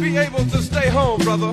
be able to stay home, brother.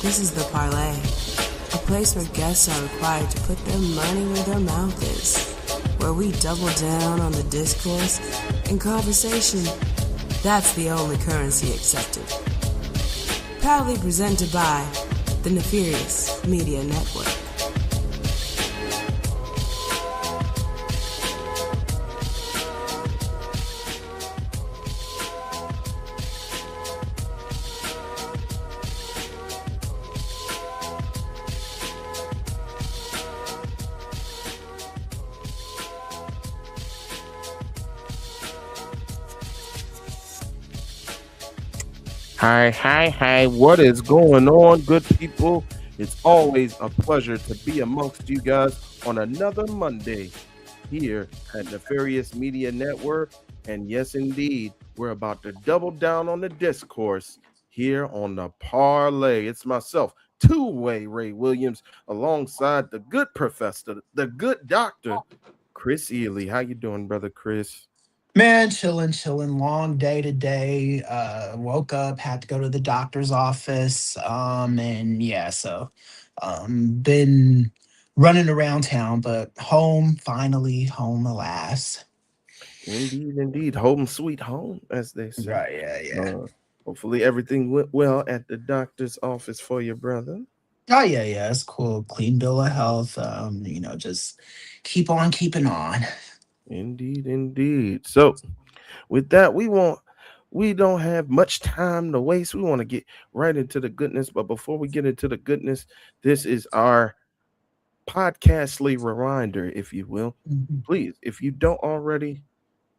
This is the Parley, a place where guests are required to put their money where their mouth is, where we double down on the discourse and conversation. That's the only currency accepted. Proudly presented by the Nefarious Media Network. Hi, what is going on, good people? It's always a pleasure to be amongst you guys on another Monday here at Nefarious Media Network. And yes, indeed, we're about to double down on the discourse here on the Parley. It's myself, two-way Ray Williams, alongside the good professor, the good doctor, Chris Ely. How you doing, brother Chris? Man, chilling. Long day today. Woke up, had to go to the doctor's office. And yeah, so been running around town, but home, finally home, alas. Indeed. Home sweet home, as they say. Right, yeah. Hopefully everything went well at the doctor's office for your brother. Oh yeah, it's cool. Clean bill of health. Just keep on keeping on. Indeed. So with that, we don't have much time to waste. We want to get right into the goodness. But before we get into the goodness, this is our podcastly reminder, if you will. Mhm. Please, if you don't already,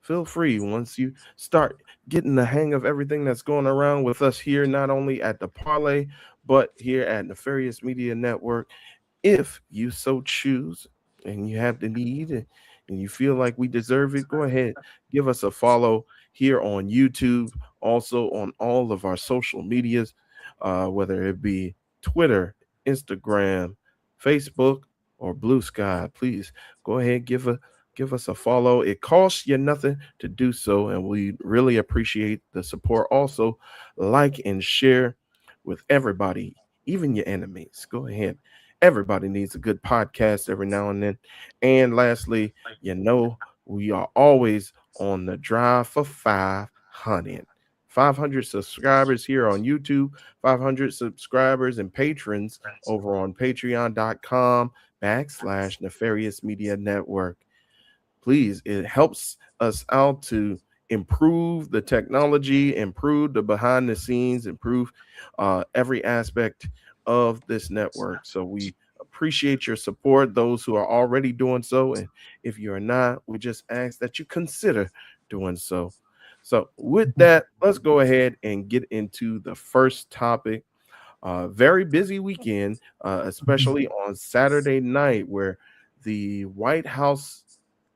feel free once you start getting the hang of everything that's going around with us here, not only at the Parlay, but here at Nefarious Media Network. If you so choose and you have the need and you feel like we deserve it, go ahead, give us a follow here on YouTube, also on all of our social medias, whether it be Twitter, Instagram, Facebook, or Blue Sky. Please go ahead, give us a follow. It costs you nothing to do so, and we really appreciate the support. Also, like and share with everybody, even your enemies. Go ahead. Everybody needs a good podcast every now and then. And lastly, we are always on the drive for 500. 500 subscribers here on YouTube, 500 subscribers and patrons over on patreon.com/ Nefarious Media Network. Please, it helps us out to improve the technology, improve the behind the scenes, improve every aspect of this network. So we appreciate your support, those who are already doing so. And if you're not, we just ask that you consider doing so. So with that, let's go ahead and get into the first topic. Very busy weekend, especially on Saturday night, where the White House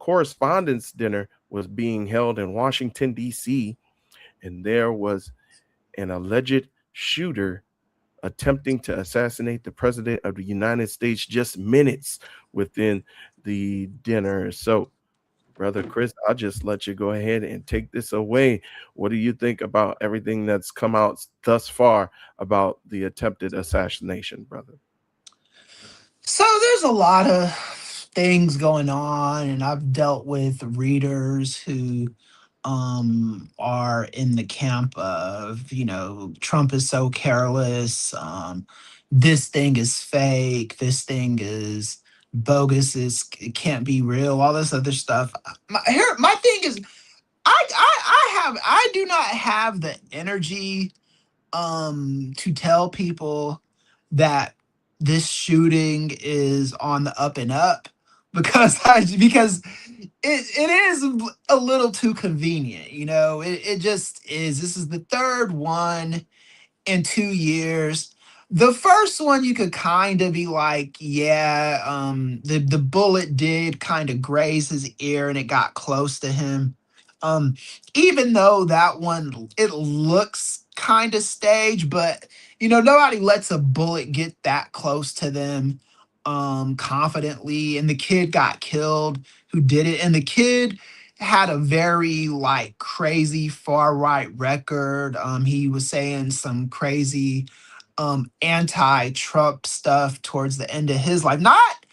Correspondents Dinner was being held in Washington, D.C., and there was an alleged shooter attempting to assassinate the president of the United States just minutes within the dinner. So, brother Chris, I'll just let you go ahead and take this away. What do you think about everything that's come out thus far about the attempted assassination, brother? So there's a lot of things going on, and I've dealt with readers who are in the camp of, Trump is so careless, this thing is fake, this thing is bogus, it can't be real, all this other stuff. My thing is, I do not have the energy to tell people that this shooting is on the up and up, because it is a little too convenient, it just is. This is the third one in 2 years. The first one you could kind of be like, yeah, the bullet did kind of graze his ear and it got close to him. Um, Even though that one it looks kind of staged, but nobody lets a bullet get that close to them confidently. And the kid got killed who did it, and the kid had a very like crazy far right record. He was saying some crazy anti-Trump stuff towards the end of his life. Not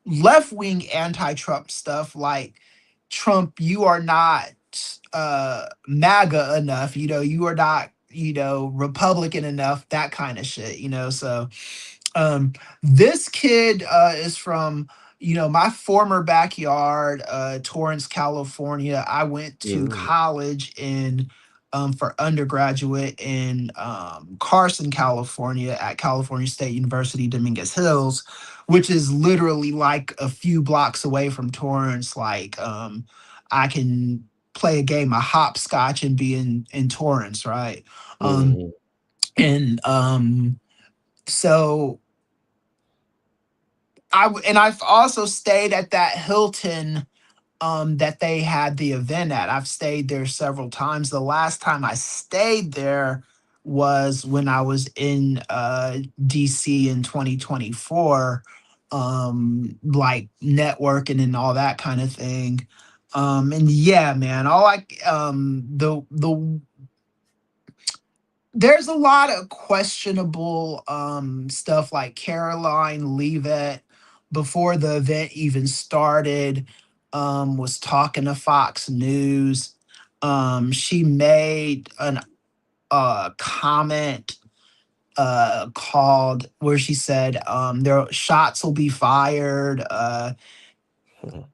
left-wing anti-Trump stuff like Trump, you are not MAGA enough, you are not, Republican enough, that kind of shit, so um, this kid is from, my former backyard, Torrance, California. I went to Mm, college in for undergraduate in Carson, California, at California State University, Dominguez Hills, which is literally like a few blocks away from Torrance. Like I can play a game of hopscotch and be in Torrance, right? Um, mhm, and so I've also stayed at that Hilton that they had the event at. I've stayed there several times. The last time I stayed there was when I was in DC in 2024, like networking and all that kind of thing. And yeah, man, all like the there's a lot of questionable stuff, like Caroline Leavitt before the event even started was talking to Fox News. She made an comment called where she said their shots will be fired, mhm,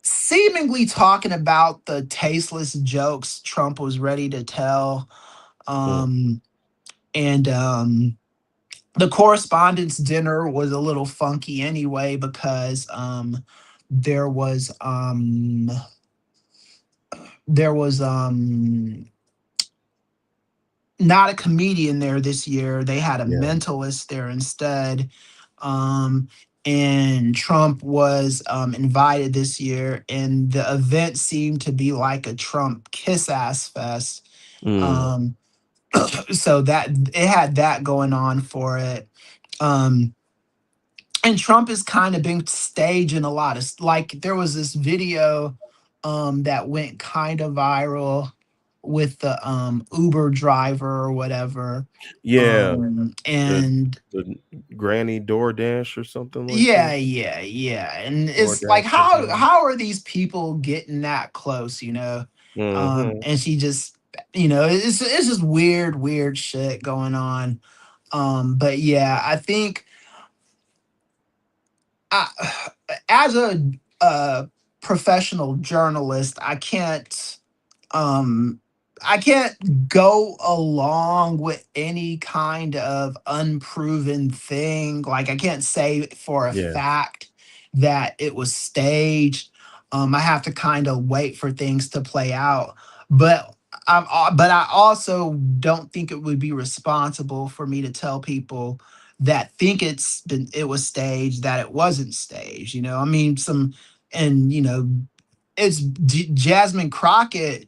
seemingly talking about the tasteless jokes Trump was ready to tell. mm. And the correspondence dinner was a little funky anyway, because there was um there was not a comedian there this year. They had a Yeah. mentalist there instead. um and Trump was invited this year, and the event seemed to be like a Trump kiss ass fest. Mm, um so that it had that going on for it. um and Trump is kind of been staging a lot of like, there was this video that went kind of viral with the Uber driver or whatever. yeah. The And the Granny DoorDash or something like yeah, that. yeah. And it's like, DoorDash driver. how are these people getting that close, Mhm. And she just, it's just weird shit going on. But yeah, I think I, as a professional journalist, um I can't go along with any kind of unproven thing. Like, I can't say for a Yeah. fact that it was staged. I have to kind of wait for things to play out. But I also don't think it would be responsible for me to tell people that think it was staged, that it wasn't staged. I mean, and it's Jasmine Crockett.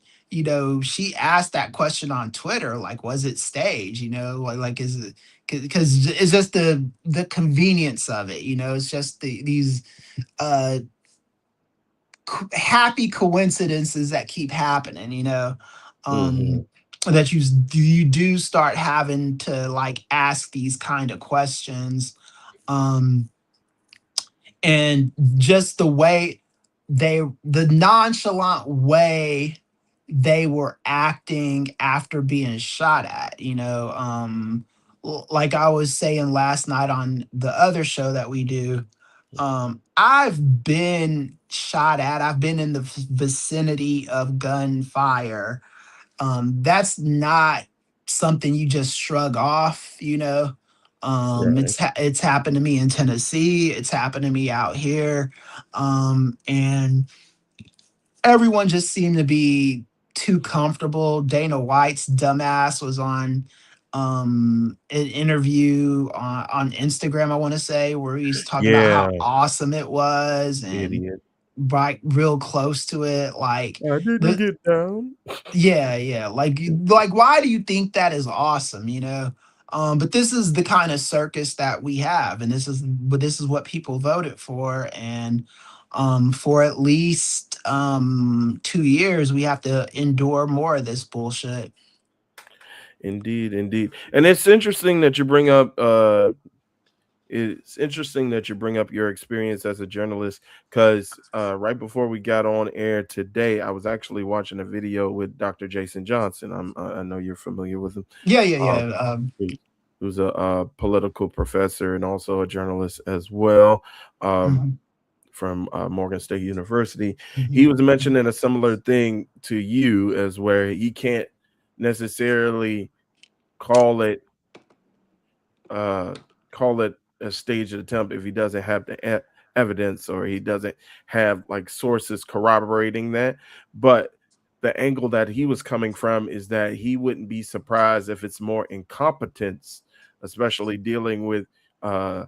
She asked that question on Twitter, like, was it staged? Like is it, because it's just the convenience of it. It's just these uh happy coincidences that keep happening. Mhm. That you do start having to like ask these kind of questions. um and just the nonchalant way they were acting after being shot at. Like I was saying last night on the other show that we do, I've been shot at. I've been in the vicinity of gunfire. That's not something you just shrug off, you know. Right. It's happened to me in Tennessee. It's happened to me out here, and everyone just seemed to be too comfortable. Dana White's dumbass was on an interview on Instagram, I want to say, where he's talking about Yeah, how awesome it was and idiot. right real close to it. Like I didn't the get down. yeah, yeah. Like why do you think that is awesome, you know? But this is the kind of circus that we have, and this is what people voted for. And for at least 2 years we have to endure more of this bullshit. Indeed, indeed. And it's interesting that you bring up your experience as a journalist because right before we got on air today, I was actually watching a video with Dr. Jason Johnson. I know you're familiar with him. Yeah, yeah, Um, yeah. who's a, political professor and also a journalist as well, um, Mhm, from Morgan State University. He mhm, was mentioning a similar thing to you, as where he can't necessarily call it uh, call it a staged attempt if he doesn't have the evidence, or he doesn't have like sources corroborating that. But the angle that he was coming from is that he wouldn't be surprised if it's more incompetence, especially dealing with uh,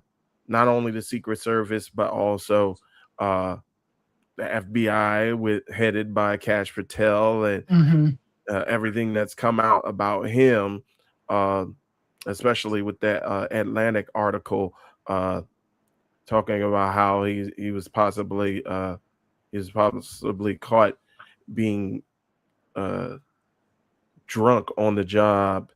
not only the Secret Service but also uh, the FBI, with headed by Cash Patel, and mhm, everything that's come out about him, uh, especially with that Atlantic article uh, talking about how he was possibly caught being uh, drunk on the job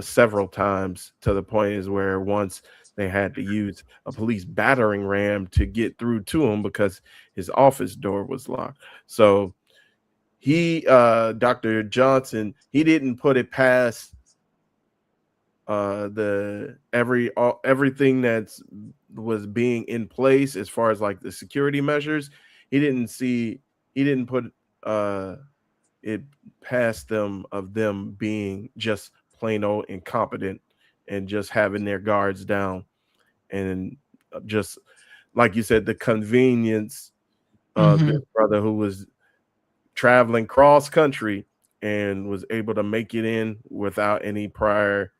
several times, to the point is where once they had to use a police battering ram to get through to him because his office door was locked. So Dr. Johnson, he didn't put it past everything that's was being in place as far as like the security measures. He didn't put uh it past them of them being just plain old incompetent and just having their guards down, and just like you said, the convenience of this mhm. brother who was traveling cross country and was able to make it in without any prior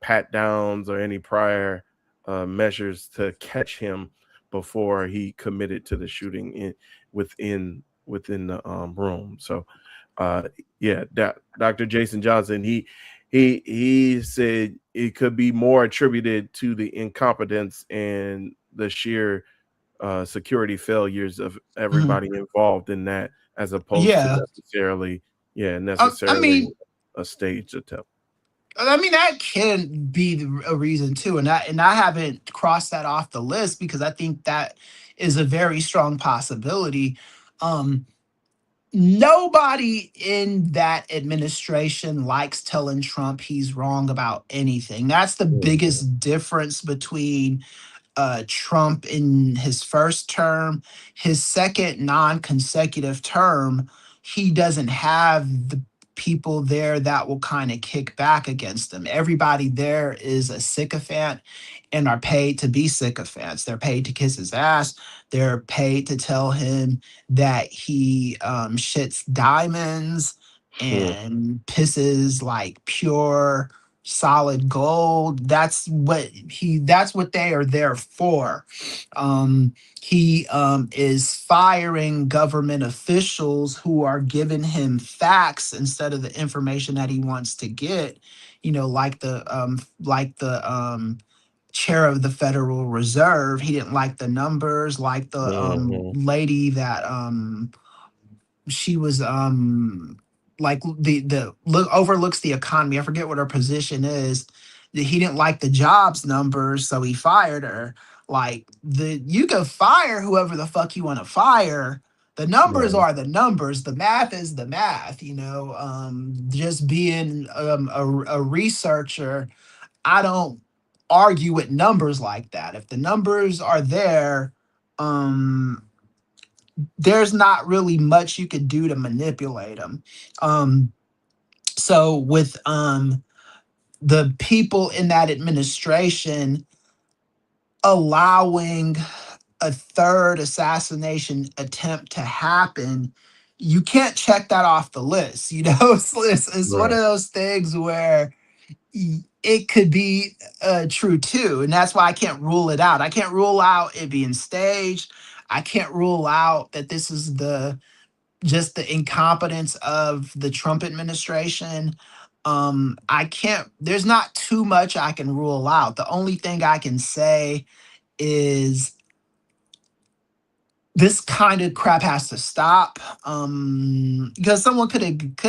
pat downs or any prior measures to catch him before he committed to the shooting within the room. So uh yeah, Dr. Jason Johnson, he said it could be more attributed to the incompetence and the sheer security failures of Mhm. everybody involved in that, as opposed to Yeah. I necessarily mean, a staged attempt. that can be a reason too, and I haven't crossed that off the list because I think that is a very strong possibility. Um, Nobody in that administration likes telling Trump he's wrong about anything. That's the Mhm. biggest difference between Trump in his first term. His second non consecutive term, he doesn't have the people there that will kind of kick back against him. Everybody there is a sycophant and are paid to be sycophants. They're paid to kiss his ass. They're paid to tell him that he shits diamonds Hmm. and pisses like pure solid gold. That's what they are there for. He is firing government officials who are giving him facts instead of the information that he wants to get. You know, like the chair of the Federal Reserve. He didn't like the numbers, like the Mhm. lady that she was like the look overlooks the economy. I forget what her position is. He didn't like the jobs numbers, so he fired her. Like you can fire whoever the fuck you want to fire. The numbers Right. are the numbers. The math is the math. You know, just being a researcher, I don't argue with numbers like that. If the numbers are there, um, there's not really much you could do to manipulate them. Um, so with the people in that administration allowing a third assassination attempt to happen, you can't check that off the list. You know, it's one Right. of those things where it could be true too. And that's why I can't rule it out. I can't rule out it being staged. I can't rule out that this is the just the incompetence of the Trump administration. I can't, there's not too much I can rule out. The only thing I can say is this kind of crap has to stop. Because someone could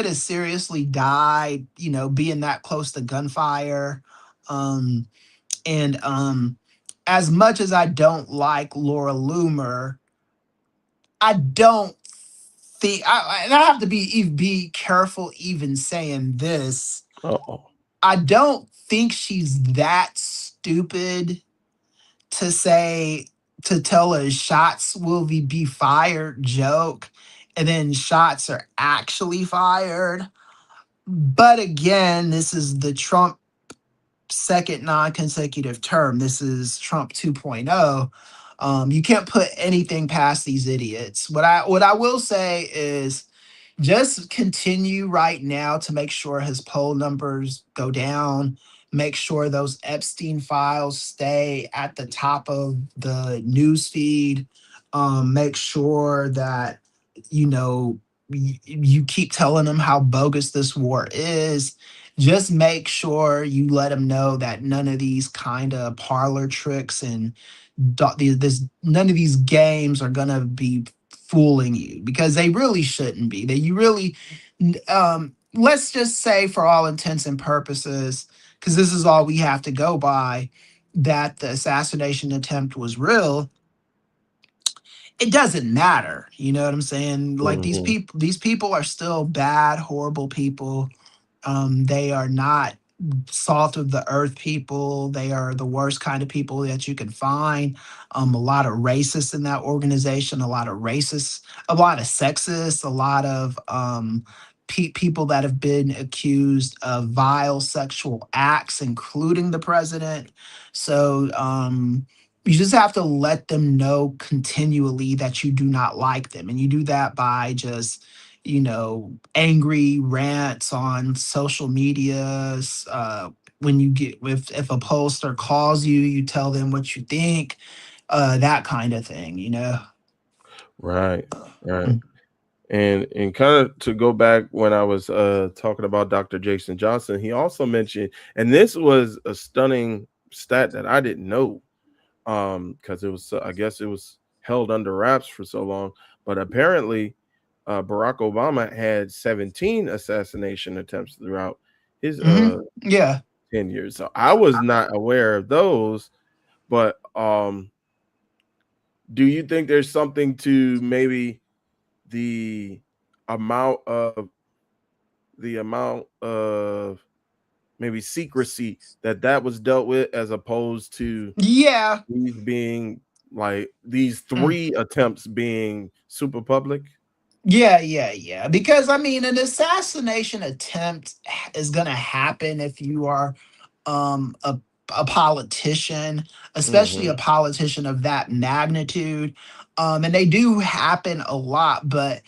have seriously died, you know, being that close to gunfire. Um, and as much as I don't like Laura Loomer, I don't and I have to be careful even saying this. Uh-oh. I don't think she's that stupid to say to tell a shots will be fired joke and then shots are actually fired. But again, this is the Trump second non-consecutive term. This is Trump 2.0. You can't put anything past these idiots. What I will say is just continue right now to make sure his poll numbers go down. Make sure those Epstein files stay at the top of the news feed. Make sure that you know you keep telling them how bogus this war is. Just make sure you let them know that none of these kind of parlor tricks and none of these games are gonna be fooling you because they really shouldn't be. That you really, let's just say for all intents and purposes, because this is all we have to go by, that the assassination attempt was real. It doesn't matter. You know what I'm saying? Like Hmm. these people are still bad, horrible people. They are not salt of the earth people. They are the worst kind of people that you can find. A lot of racists in that organization, a lot of racists, a lot of sexists, a lot of people that have been accused of vile sexual acts, including the president. So you just have to let them know continually that you do not like them. And you do that by just angry rants on social media. When you get if a pollster calls you, you tell them what you think. That kind of thing, you know. Right. Right. Mm. And kind of to go back when I was talking about Dr. Jason Johnson, he also mentioned, and this was a stunning stat that I didn't know, because it was I guess it was held under wraps for so long, but apparently Barack Obama had 17 assassination attempts throughout his Yeah. 10 years. So I was not aware of those, but do you think there's something to maybe the amount of the amount of maybe secrecy that was dealt with as opposed to Yeah. these being like these Mm. three attempts being super public? Yeah, yeah, yeah. Because I mean, an assassination attempt is gonna happen if you are um a a politician, especially a Hmm. politician of that magnitude. And they do happen a lot, but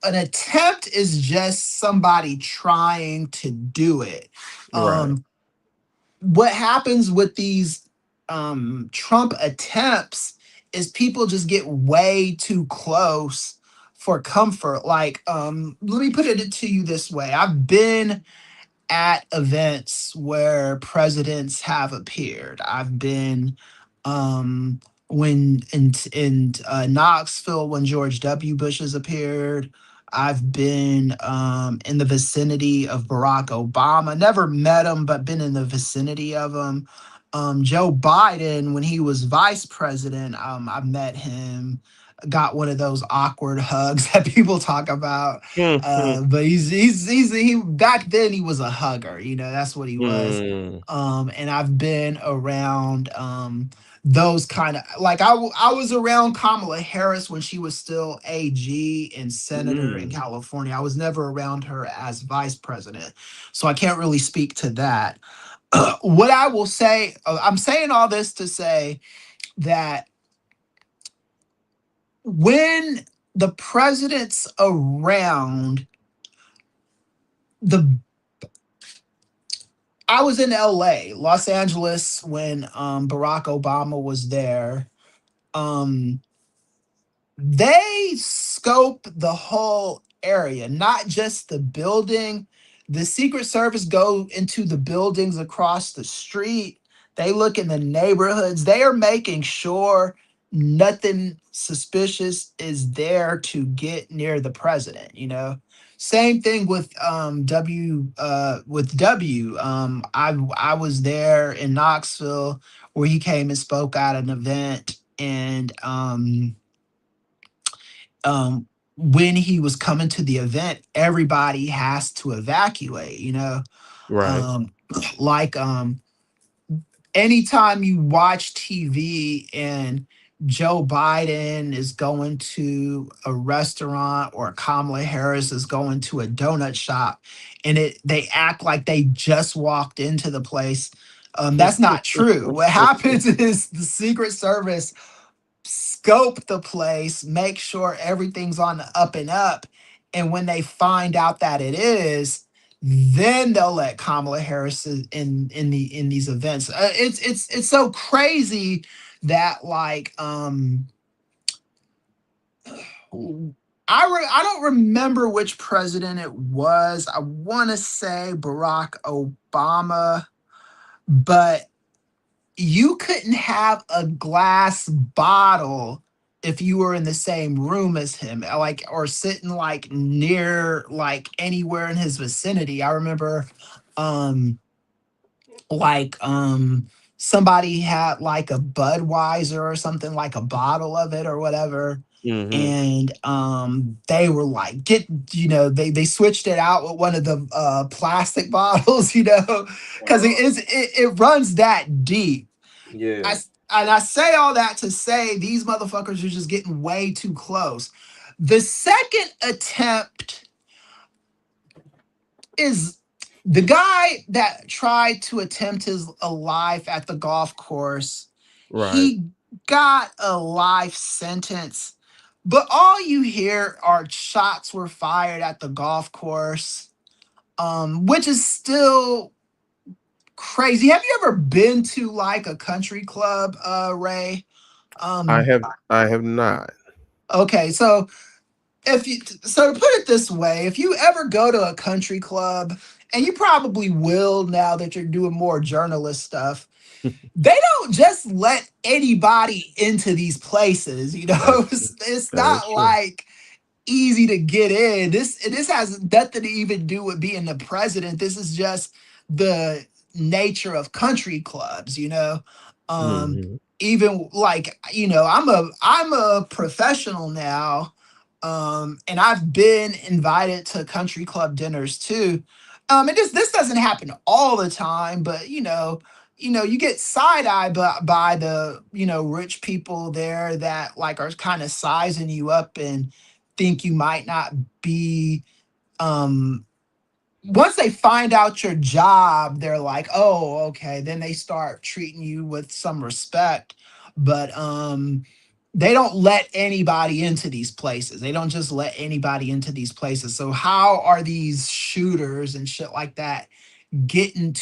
an attempt is just somebody trying to do it. Right. What happens with these Trump attempts is people just get way too close for comfort. Like, let me put it to you this way: I've been at events where presidents have appeared. I've been when in Knoxville when George W. Bush has appeared. I've been in the vicinity of Barack Obama. Never met him, but been in the vicinity of him. Joe Biden, when he was vice president, I met him. got one of those awkward hugs that people talk about. Mhm. But he back then he was a hugger. That's what he was. Mm. And I've been around those kind of like I was around Kamala Harris when she was still AG and senator in Mm. California. I was never around her as vice president, so I can't really speak to that. What I will say, I'm saying all this to say that when the president's around, the I was in LA, Los Angeles, when Barack Obama was there. Um, they scope the whole area, not just the building. The Secret Service go into the buildings across the street. They look in the neighborhoods. They are making sure nothing suspicious is there to get near the president. Same thing with W. I was there in Knoxville where he came and spoke at an event, and when he was coming to the event, everybody has to evacuate. Right. Um, like anytime you watch TV and Joe Biden is going to a restaurant or Kamala Harris is going to a donut shop and they act like they just walked into the place. That's not true. What happens is the Secret Service scope the place, make sure everything's on the up and up. And when they find out that it is, then they'll let Kamala Harris in these events. It's so crazy that like I don't remember which president it was. I want to say Barack Obama, but you couldn't have a glass bottle if you were in the same room as him, like, or sitting like near like anywhere in his vicinity. I remember um like somebody had like a Budweiser or something, like a bottle of it or whatever, Mhm. and they were like, get, they switched it out with one of the plastic bottles, because Wow. it runs that deep. Yeah. And I say all that to say these motherfuckers are just getting way too close. The second attempt is the guy that tried to attempt his a life at the golf course. Right. He got a life sentence, but all you hear are shots were fired at the golf course, which is still crazy. Have you ever been to like a country club, Ray? I Um, have I have not. okay, so to put it this way, if you ever go to a country club, and you probably will now that you're doing more journalist stuff, they don't just let anybody into these places. That's It's that is not true. like easy to get in. This has nothing to even do with being the president. This is just the nature of country clubs. Um, Mhm. even like, I'm a professional now. And I've been invited to country club dinners too. And this doesn't happen all the time, but you get side eye by the rich people there that like are kind of sizing you up and think you might not be um once they find out your job, they're like, oh, okay, then they start treating you with some respect. But they don't let anybody into these places. They don't just let anybody into these places. So how are these shooters and shit like that getting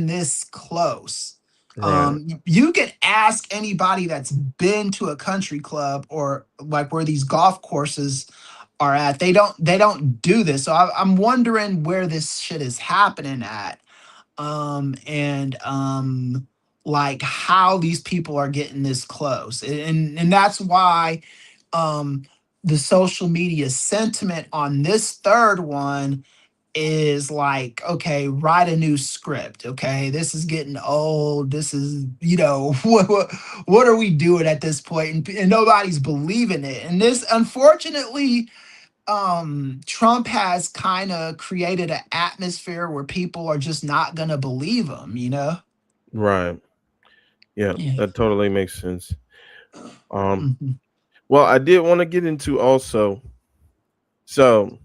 this close? Right. You can ask anybody that's been to a country club or like where these golf courses are at. They don't do this. So I'm wondering where this shit is happening at. And like how these people are getting this close. And that's why um the social media sentiment on this third one is like, okay, write a new script. Okay, this is getting old. This is, what are we doing at this point? And nobody's believing it. And this, unfortunately, Trump has kind of created an atmosphere where people are just not gonna believe him. Right. Yeah, Yeah. that totally makes sense. Um, Mhm. well, I did want to get into also. So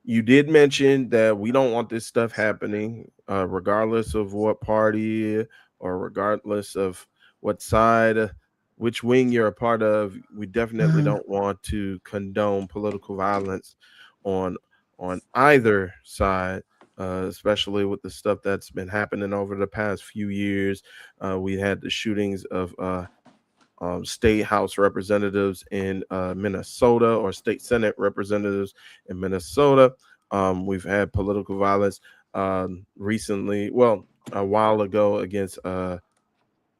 you did mention that we don't want this stuff happening, regardless of what party or regardless of what side, which wing you're a part of. We definitely Mhm. don't want to condone political violence on either side, especially with the stuff that's been happening over the past few years. We had the shootings of state house representatives in Minnesota, or state senate representatives in Minnesota. We've had political violence recently, well, a while ago, against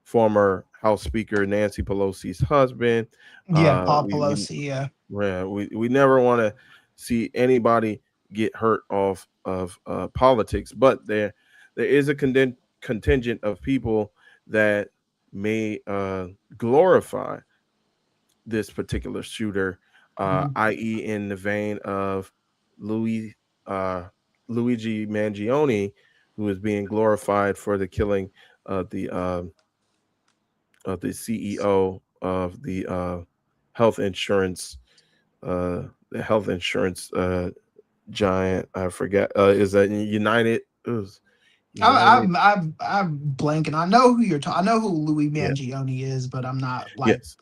former House Speaker Nancy Pelosi's husband. Yeah, Paul We Pelosi. Yeah. yeah, we never want to see anybody get hurt off of politics, but there is a contingent of people that may glorify this particular shooter, Mhm. i.e., in the vein of Louis uh, Luigi Mangione, who is being glorified for the killing of the CEO of health insurance uh, the health insurance giant. I forget. Is that United? It was United. I'm blanking. I know who you're talking. I know who Louis Yeah. Mangione is, but I'm not like Yes.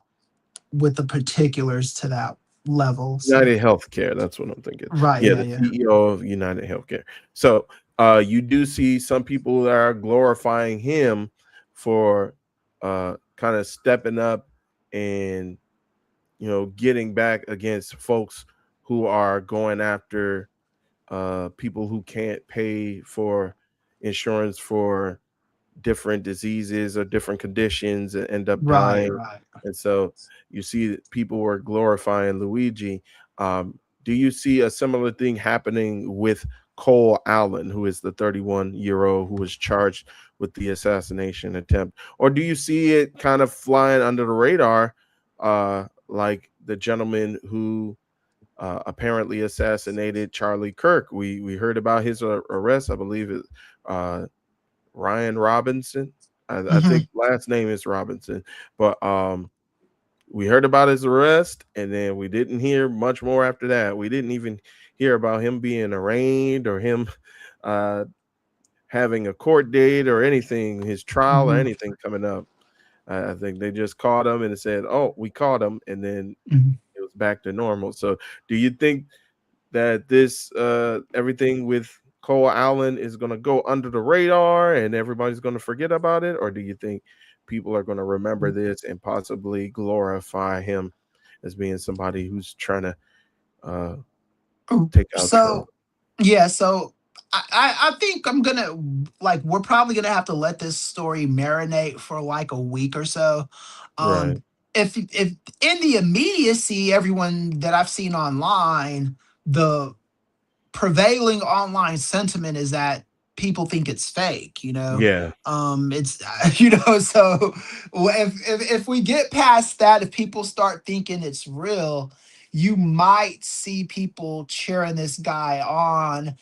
with the particulars to that level. So United Healthcare. That's what I'm thinking. right, Yeah, yeah, the yeah. CEO of United Healthcare. So you do see some people that are glorifying him for kind of stepping up and getting back against folks who are going after people who can't pay for insurance for different diseases or different conditions and end up Right, dying. right. And so you see that people were glorifying Luigi. Do you see a similar thing happening with Cole Allen, who is the 31-year-old who was charged with the assassination attempt? Or do you see it kind of flying under the radar, like the gentleman who apparently assassinated Charlie Kirk? We heard about his arrest. I believe it uh, Ryan Robinson. I Hmm. think last name is Robinson, but we heard about his arrest, and then we didn't hear much more after that. We didn't even hear about him being arraigned or him uh, having a court date or anything, his trial or Hmm. anything coming up. I think they just caught him and said, "Oh, we caught him," and then Hmm. it was back to normal. So, do you think that this everything with Cole Allen is going to go under the radar and everybody's going to forget about it, or do you think people are going to remember this and possibly glorify him as being somebody who's trying to uh, take out Trump? So yeah, so I think I'm gonna, like, we're probably gonna have to let this story marinate for like a week or so. Right. Um, if in the immediacy, everyone that I've seen online, the prevailing online sentiment is that people think it's fake. Yeah. It's so if we get past that, if people start thinking it's real, you might see people cheering this guy on.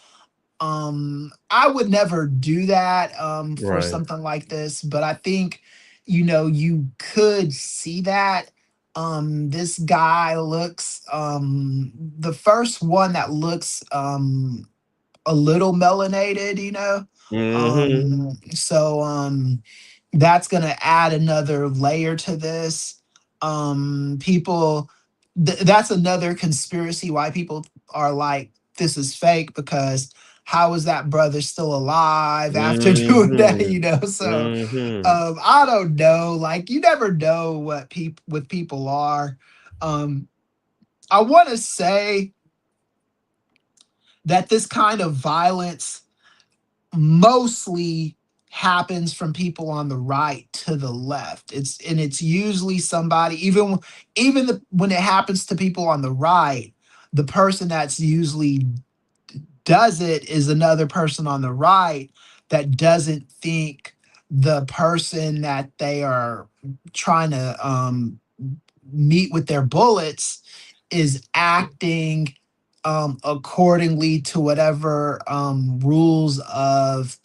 I would never do that for Right. something like this, but I think you could see that. This guy looks, the first one that looks a little melanated. Hmm. So that's gonna add another layer to this. People, that's another conspiracy why people are like, this is fake, because how is that brother still alive after doing that? Hmm. So Hmm. I don't know. Like, you never know what people are. Um, I want to say that this kind of violence mostly happens from people on the right to the left. It's usually somebody, when it happens to people on the right, the person that's usually does it is another person on the right that doesn't think the person that they are trying to meet with their bullets is acting accordingly to whatever rules of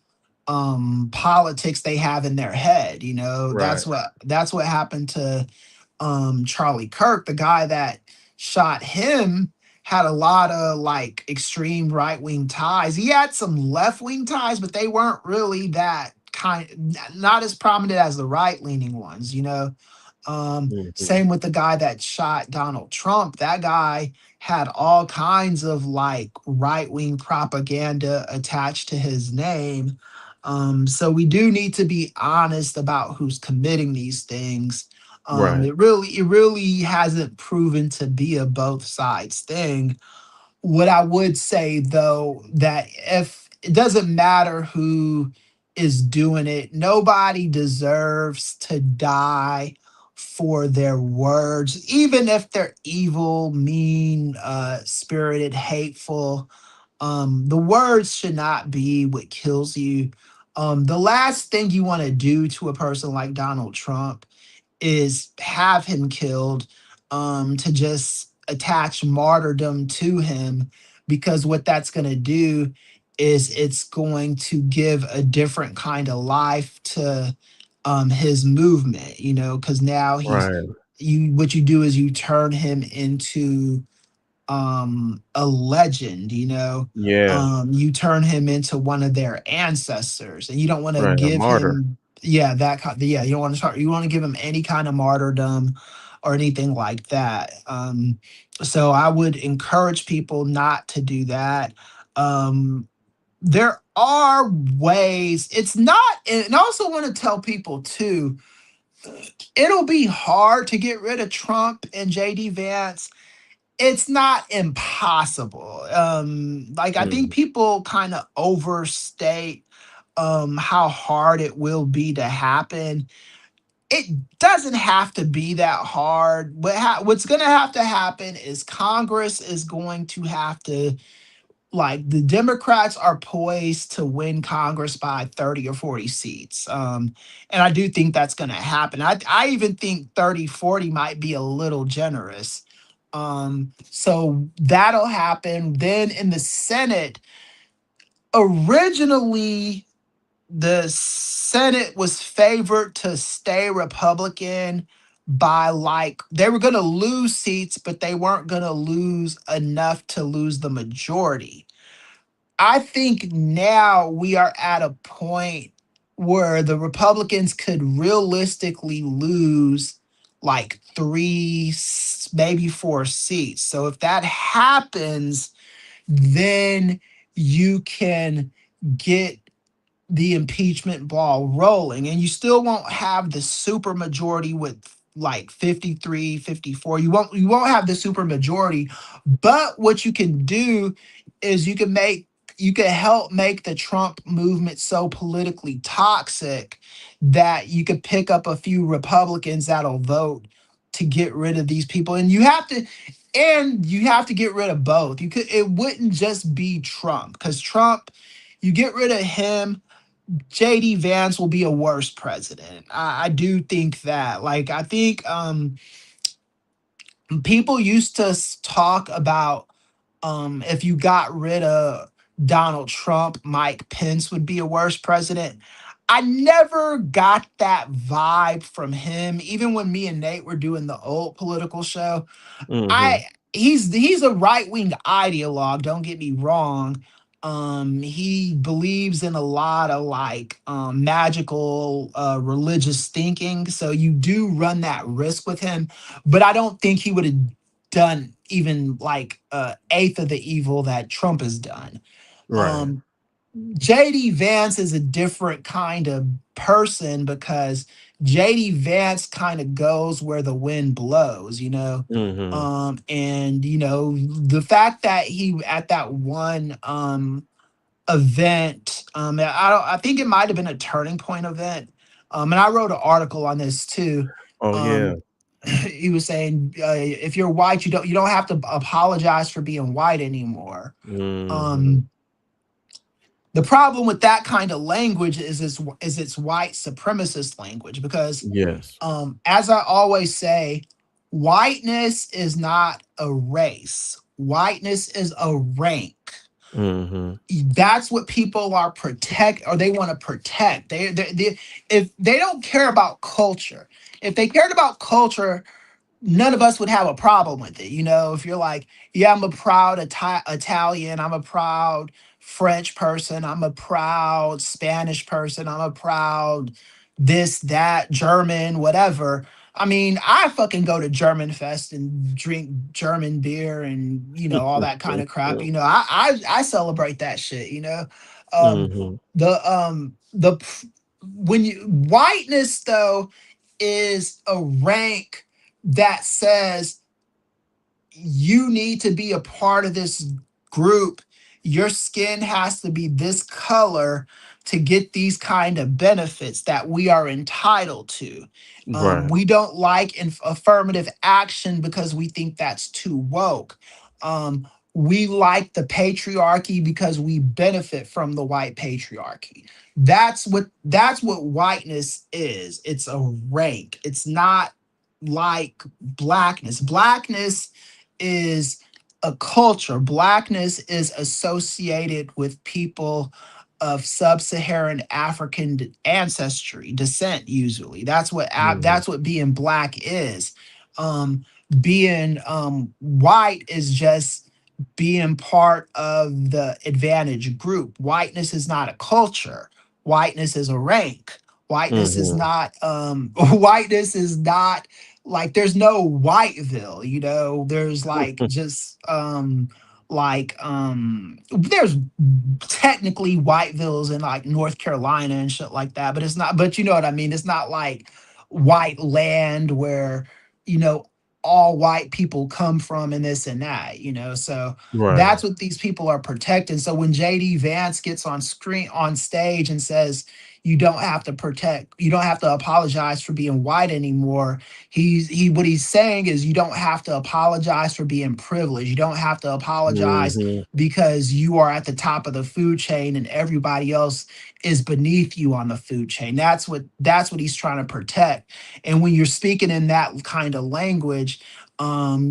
politics they have in their head. You know, Right. that's what happened to Charlie Kirk, the guy that shot him. Had a lot of like extreme right wing ties. He had some left wing ties, but they weren't really that kind, not as prominent as the right leaning ones, you know. Hmm. Same with the guy that shot Donald Trump. That guy had all kinds of like right wing propaganda attached to his name. So we do need to be honest about who's committing these things. Right. It really hasn't proven to be a both sides thing. What I would say though, that if it doesn't matter who is doing it, nobody deserves to die for their words, even if they're evil, mean, spirited, hateful. The words should not be what kills you. The last thing you want to do to a person like Donald Trump is have him killed, to just attach martyrdom to him, because what that's going to do is it's going to give a different kind of life to his movement, you know, because now he's Right. you what you do is you turn him into a legend, you know. Yeah. You turn him into one of their ancestors, and you don't want to Right. A give martyr. him, yeah, that kind, yeah, you don't want to start, you want to give him any kind of martyrdom or anything like that. So I would encourage people not to do that. There are ways, it's not, and I also want to tell people too, it'll be hard to get rid of Trump and JD Vance. It's not impossible. Like I think Mm. people kind of overstate how hard it will be to happen. It doesn't have to be that hard. What's going to have to happen is Congress is going to have to, like, the Democrats are poised to win Congress by 30 or 40 seats. And I do think that's going to happen. I even think 30, 40 might be a little generous. So that'll happen. Then in the Senate, originally, the Senate was favored to stay Republican by, like, they were going to lose seats, but they weren't going to lose enough to lose the majority. I think now we are at a point where the Republicans could realistically lose like three, maybe four seats. So if that happens, then you can get the impeachment ball rolling, and you still won't have the super majority with like 53, 54. You won't have the super majority, but what you can do is you can help make the Trump movement so politically toxic that you could pick up a few Republicans that'll vote to get rid of these people. And you have to get rid of both. It wouldn't just be Trump, because Trump, you get rid of him, JD Vance will be a worse president. I do think that. Like, I think people used to talk about, if you got rid of Donald Trump, Mike Pence would be a worse president. I never got that vibe from him. Even when me and Nate were doing the old political show, Hmm. I he's a right wing ideologue. Don't get me wrong. He believes in a lot of like magical religious thinking. So you do run that risk with him, but I don't think he would have done even like eighth of the evil that Trump has done. Right. Um, JD Vance is a different kind of person, because JD Vance kind of goes where the wind blows, you know. Hmm. And you know, the fact that he at that one event, I think it might have been a turning point event. And I wrote an article on this too. Oh yeah. Um, he was saying, if you're white, you don't have to apologize for being white anymore. Hmm. Um, The problem with that kind of language is it's white supremacist language because Yes. as I always say, whiteness is not a race. Whiteness is a rank. Mm-hmm. That's what people are protect or they want to protect. If they don't care about culture, if they cared about culture, none of us would have a problem with it. You know, if you're like, yeah, I'm a proud Italian, I'm a proud French person, I'm a proud Spanish person, I'm a proud this, that, German, whatever. I mean, I fucking go to German Fest and drink German beer and all that kind of crap. I celebrate that shit. Um, Mm-hmm. the when you whiteness though is a rank that says you need to be a part of this group. Your skin has to be this color to get these kind of benefits that we are entitled to. Right. We don't like affirmative action because we think that's too woke. We like the patriarchy because we benefit from the white patriarchy. That's what whiteness is. It's a rank. It's not like blackness. Blackness is a culture. Blackness is associated with people of sub-Saharan African ancestry, descent usually. Mm-hmm. That's what being black is. Um being white is just being part of the advantage group. Whiteness is not a culture. Whiteness is a rank. Whiteness is Mm-hmm. not whiteness is not like there's no Whiteville, there's like just there's technically Whitevilles in like North Carolina and shit like that, but it's not, but you know what I mean? It's not like white land where, you know, all white people come from and this and that, So Right. that's what these people are protecting. So when JD Vance gets on stage and says, you don't have to apologize for being white anymore. What he's saying is you don't have to apologize for being privileged. You don't have to apologize Mm-hmm. because you are at the top of the food chain and everybody else is beneath you on the food chain. That's what he's trying to protect. And when you're speaking in that kind of language,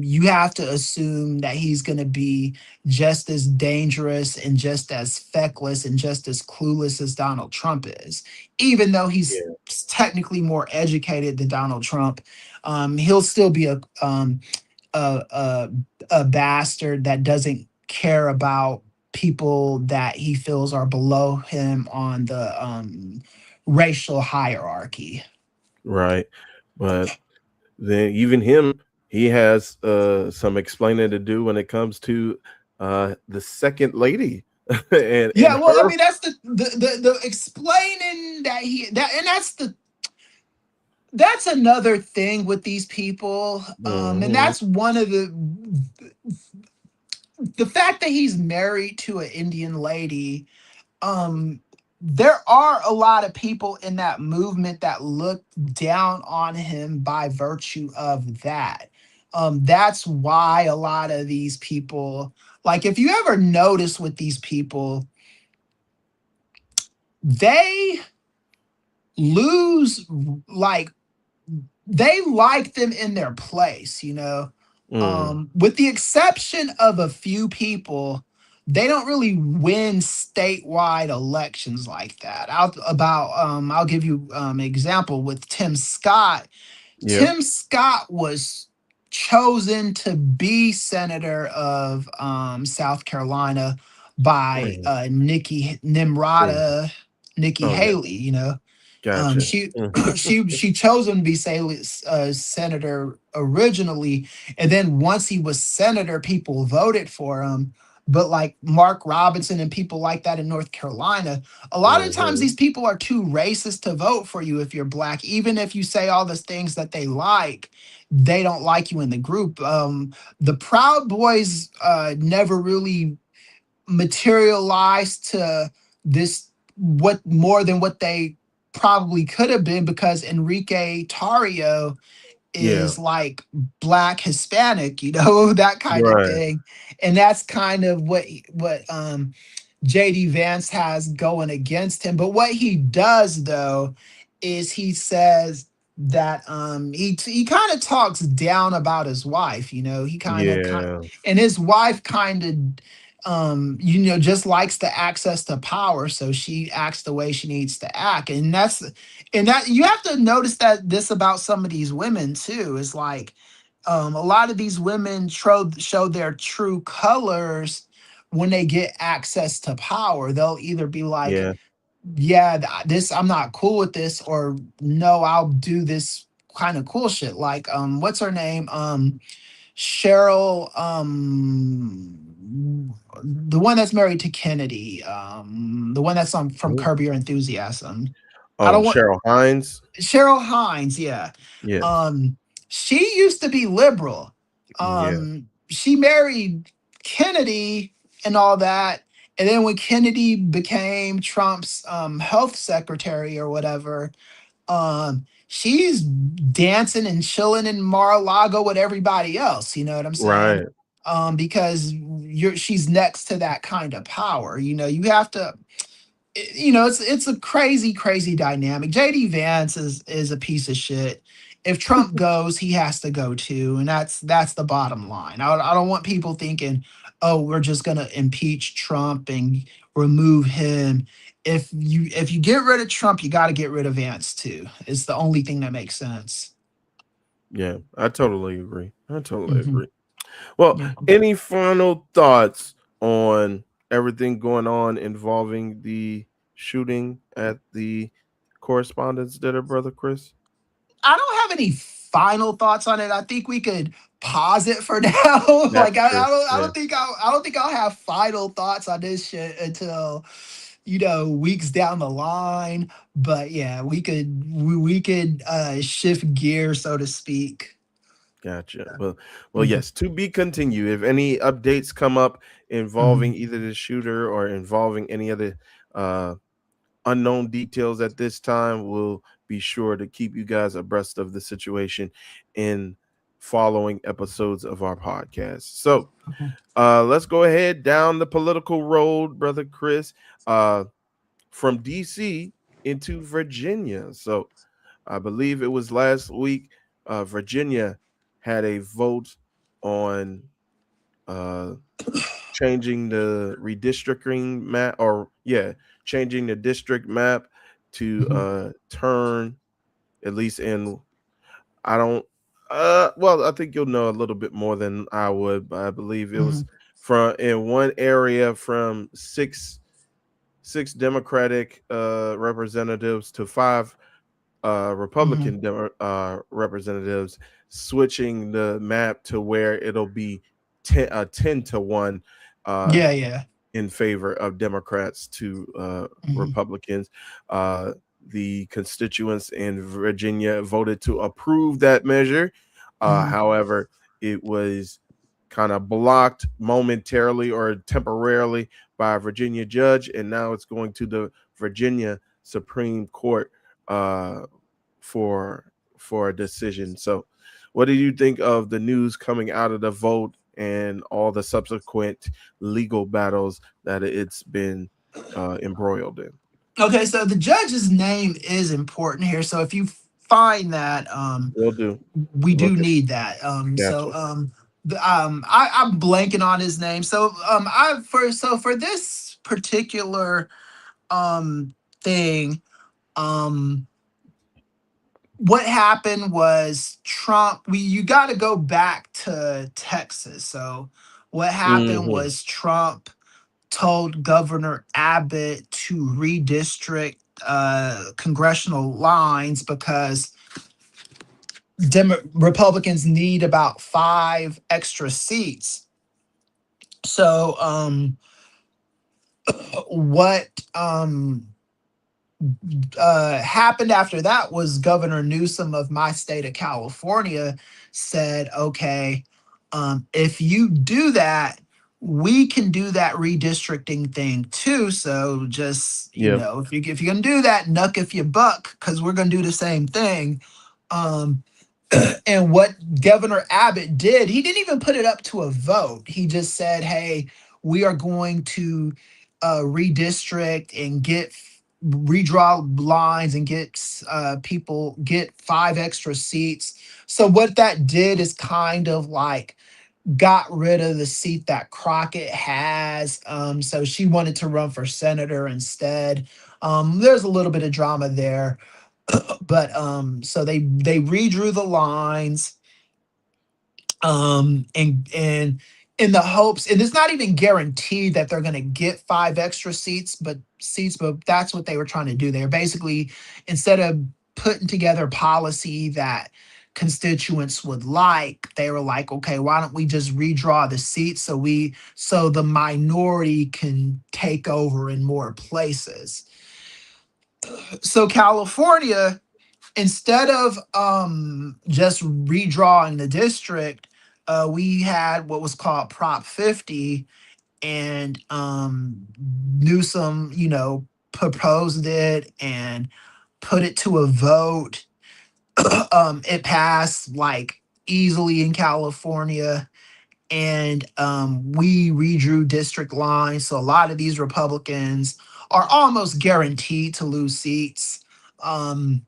you have to assume that he's going to be just as dangerous and just as feckless and just as clueless as Donald Trump is. Even though he's Yeah. technically more educated than Donald Trump, he'll still be a, a a bastard that doesn't care about people that he feels are below him on the racial hierarchy. Right. But then even him, he has some explaining to do when it comes to the second lady and Yeah, well, I her. mean, that's the explaining that he that and that's another thing with these people, and Mhm. that's one of the fact that he's married to an Indian lady. um there are a lot of people in that movement that look down on him by virtue of that. That's why a lot of these people, like, if you ever notice with these people, they lose, like, they like them in their place, Mm. with the exception of a few people. They don't really win statewide elections like that. I'll give you example with Tim Scott. Yeah. Tim Scott was chosen to be senator of South Carolina by Mhm. Mm. Nikki Oh yeah. Haley. Gotcha. She Mhm. she chose him to be senator originally, and then once he was senator, people voted for him. But like Mark Robinson and people like that in North Carolina, a lot of times Mhm. these people are too racist to vote for you if you're black. Even if you say all the things that they don't like you in the group. The Proud Boys never really materialized to this what more than what they probably could have been because Enrique Tarrio Yeah. is like black Hispanic, that kind of Right. thing. And that's kind of what JD Vance has going against him. But what he does though is he says that he kind of talks down about his wife, he Yeah. and his wife kind of just likes the access to power, so she acts the way she needs to act. And that you have to notice that this about some of these women too is like a lot of these women show their true colors when they get access to power. They'll either be like, Yeah. yeah, this, I'm not cool with this, or no, I'll do this kind of cool shit. Like, what's her name? Cheryl, the one that's married to Kennedy, the one that's on from Oh, Curb Your Enthusiasm. I don't want Cheryl Hines. Cheryl Hines, yeah. Yes. Um, she used to be liberal. Yeah. She married Kennedy and all that. And then when Kennedy became Trump's health secretary or whatever, she's dancing and chilling in Mar-a-Lago with everybody else. You know what I'm saying? Right. Because she's next to that kind of power. You have to, it's a crazy dynamic. JD Vance is a piece of shit. If Trump goes, he has to go too, and that's the bottom line. I don't want people thinking, oh, we're just gonna impeach Trump and remove him. If you get rid of Trump, you got to get rid of Vance too. It's the only thing that makes sense. Yeah. I totally agree. I totally Hmm. agree. Well, Yeah. any final thoughts on everything going on involving the shooting at the Correspondents Dinner, brother Chris? I don't have any final thoughts on it. I think we could pause it for now. That's Like I, true. I don't I Yeah. don't think I don't think I'll have final thoughts on this shit until weeks down the line. But yeah, we could shift gears, so to speak. Gotcha. Well, Mhm, yes. To be continued. If any updates come up involving mhm, either the shooter or involving any other uh, unknown details at this time, we'll be sure to keep you guys abreast of the situation in following episodes of our podcast. So, mhm, let's go ahead down the political road, brother Chris, uh, from DC into Virginia. So, I believe it was last week, Virginia had a vote on uh, changing the redistricting map, or yeah, changing the district map to mhm, turn, at least in, I don't, well, I think you'll know a little bit more than I would, but I believe it was mhm. from in one area from six Democratic representatives to five Mhm. representatives, switching the map to where it'll be 10 to 1 uh, Yeah, yeah. in favor of Democrats to Mhm, Republicans. The constituents in Virginia voted to approve that measure. mhm, However, it was kind of blocked momentarily or temporarily by a Virginia judge, and now it's going to the Virginia Supreme Court uh, for a decision. So, what do you think of the news coming out of the vote and all the subsequent legal battles that it's been embroiled in? Okay, so the judge's name is important here. So if you find that, Will do. we do Look at, need that. gotcha. I'm blanking on his name. So for this particular thing, um, what happened was Trump. You got to go back to Texas. So what happened Hmm. was Trump told Governor Abbott to redistrict congressional lines because Republicans need about 5 extra seats. So, what happened after that was Governor Newsom of my state of California said, okay, if you do that, we can do that redistricting thing too. So just, Yep. if you're gonna do that, knuck if you buck, because we're gonna do the same thing. Um, and what Governor Abbott did, he didn't even put it up to a vote. He just said, hey, we are going to redistrict and redraw lines and get people get 5 extra seats. So what that did is kind of like got rid of the seat that Crockett has. So she wanted to run for senator instead. There's a little bit of drama there, but so they redrew the lines, and in the hopes, and it's not even guaranteed that they're going to get 5 extra seats, but that's what they were trying to do. They're basically, instead of putting together policy that constituents would like, they were like, okay, why don't we just redraw the seats so the minority can take over in more places. So California, instead of just redrawing the district, we had what was called Prop 50, and Newsom, proposed it and put it to a vote. It passed like easily in California, and we redrew district lines. So a lot of these Republicans are almost guaranteed to lose seats. Um,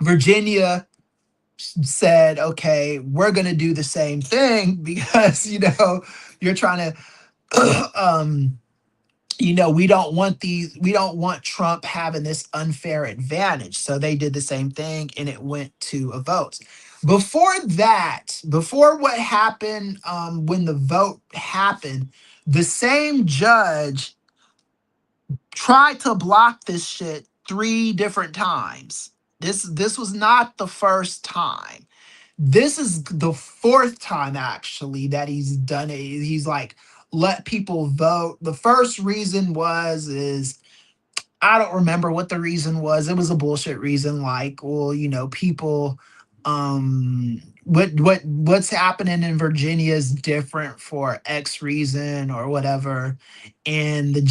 Virginia said, okay, we're going to do the same thing because, you're trying to, we don't want Trump having this unfair advantage. So they did the same thing and it went to a vote. Before what happened, when the vote happened, the same judge tried to block this shit 3 different times. This was not the first time. This is the fourth time actually that he's done it. He's like let people vote. The first reason is I don't remember what the reason was. It was a bullshit reason, like, well, people, what's happening in Virginia is different for X reason or whatever. And the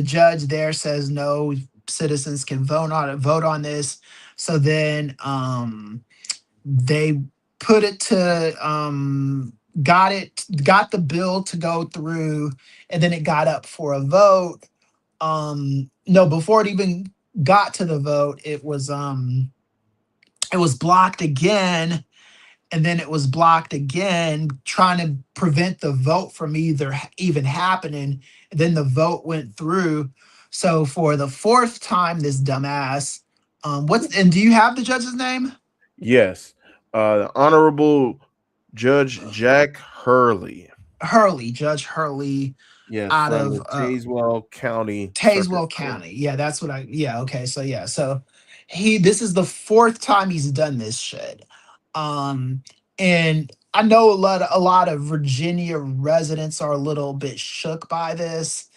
judge there says no, citizens can vote on this. So then they put it to got the bill to go through, and then it got up for a vote. No, before it even got to the vote, it was blocked again, and then it was blocked again, trying to prevent the vote from even happening. And then the vote went through. So for the fourth time, this dumbass, do you have the judge's name? Yes. The Honorable Judge Jack Hurley. Judge Hurley, Yes, out from of the Tazewell County Circuit Tazewell Court. County. Yeah, that's what yeah, okay. So this is the fourth time he's done this shit. Um, and I know a lot of Virginia residents are a little bit shook by this.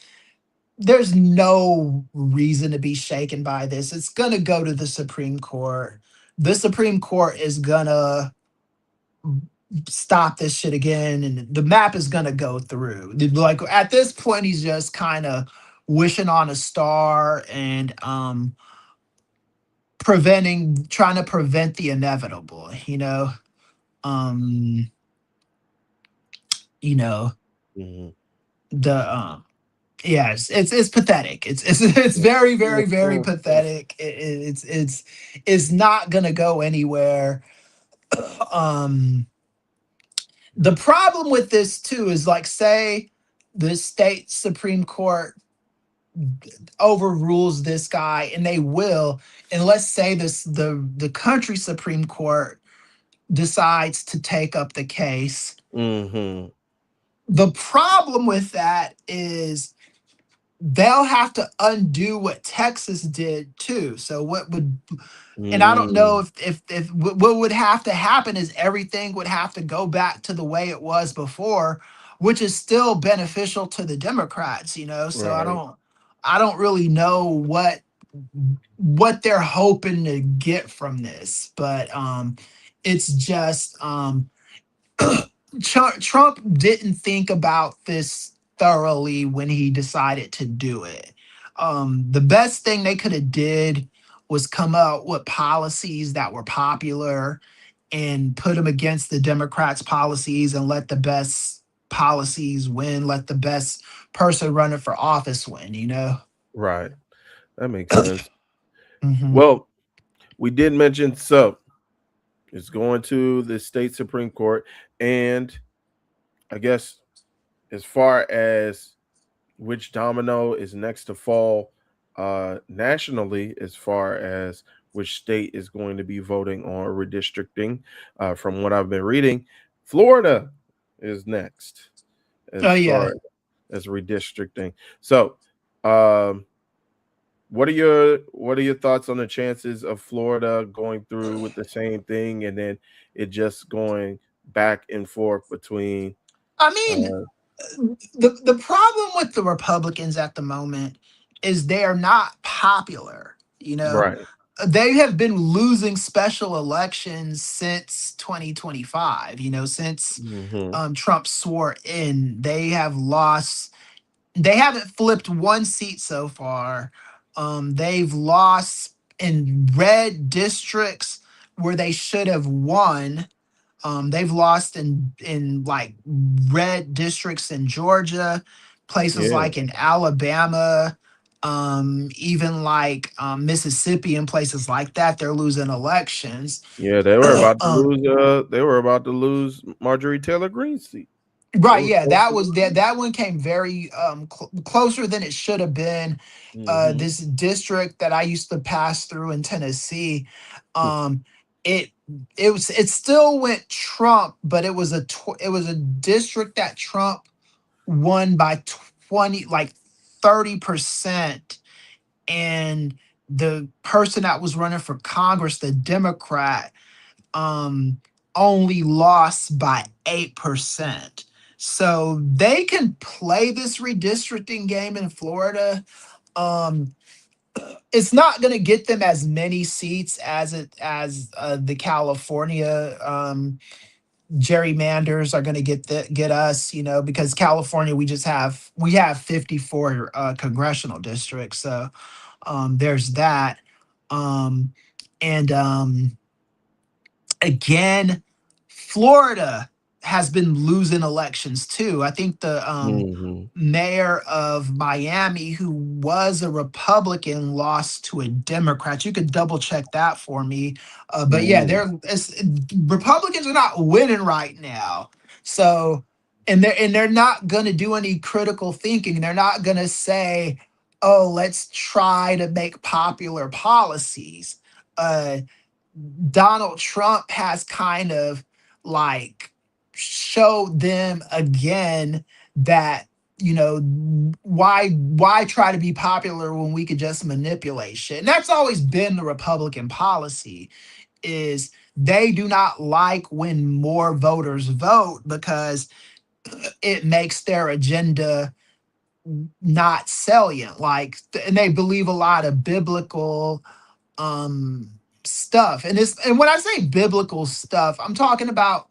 There's no reason to be shaken by this. It's gonna go to the Supreme Court. The Supreme Court is gonna stop this shit again, and the map is gonna go through. Like at this point, he's just kind of wishing on a star and trying to prevent the inevitable. Um, you know Mhm. the yeah, it's pathetic. It's very very very pathetic. It's not gonna go anywhere. um the problem with this too is, like, say the state Supreme Court overrules this guy, and they will, and let's say the country Supreme Court decides to take up the case. Mhm. The problem with that is they'll have to undo what Texas did too. So and I don't know Mm. if what would have to happen is everything would have to go back to the way it was before, which is still beneficial to the Democrats. So I Right. don't I don't really know what they're hoping to get from this, but it's just Trump didn't think about this thoroughly when he decided to do it. The best thing they could have did was come up with policies that were popular and put them against the Democrats' policies and let the best policies win. Let the best person running for office win. Right. That makes sense. Hmm. Well, we did mention so it's going to the state Supreme Court. And I guess as far as which domino is next to fall nationally, as far as which state is going to be voting on redistricting, from what I've been reading, Florida is next Oh as yeah. far as redistricting. So, um, what are your thoughts on the chances of Florida going through with the same thing and then it just going back and forth between I mean, uh the problem with the Republicans at the moment is they are not popular. right. They have been losing special elections since 2025. Since Hmm. Trump swore in, they have lost. They haven't flipped one seat so far. They've lost in red districts where they should have won. They've lost in like red districts in Georgia, places Yeah. like in Alabama, even like Mississippi and places like that. They're losing elections. Yeah, they were about to um, lose Marjorie Taylor Greene's seat. They right, were yeah, close that to was losing. that one came very closer than it should have been. Hmm. This district that I used to pass through in Tennessee, um, it it still went Trump, but it was a district that Trump won by 20, like 30%. And the person that was running for Congress, the Democrat, um only lost by 8%. So they can play this redistricting game in Florida. Um it's not going to get them as many seats as the California gerrymanders are going to get us, because California, we have 54 congressional districts. So there's that. Um and Again, Florida has been losing elections too. I think the Hmm. mayor of Miami, who was a Republican, lost to a Democrat. You could double check that for me. But yeah, Hmm. Republicans are not winning right now. So, and they're not going to do any critical thinking. They're not going to say, "Oh, let's try to make popular policies." Uh, Donald Trump has kind of like showed them again that, why try to be popular when we could just manipulate shit. And that's always been the Republican policy, is they do not like when more voters vote because it makes their agenda not salient. And they believe a lot of biblical um stuff. And when I say biblical stuff, I'm talking about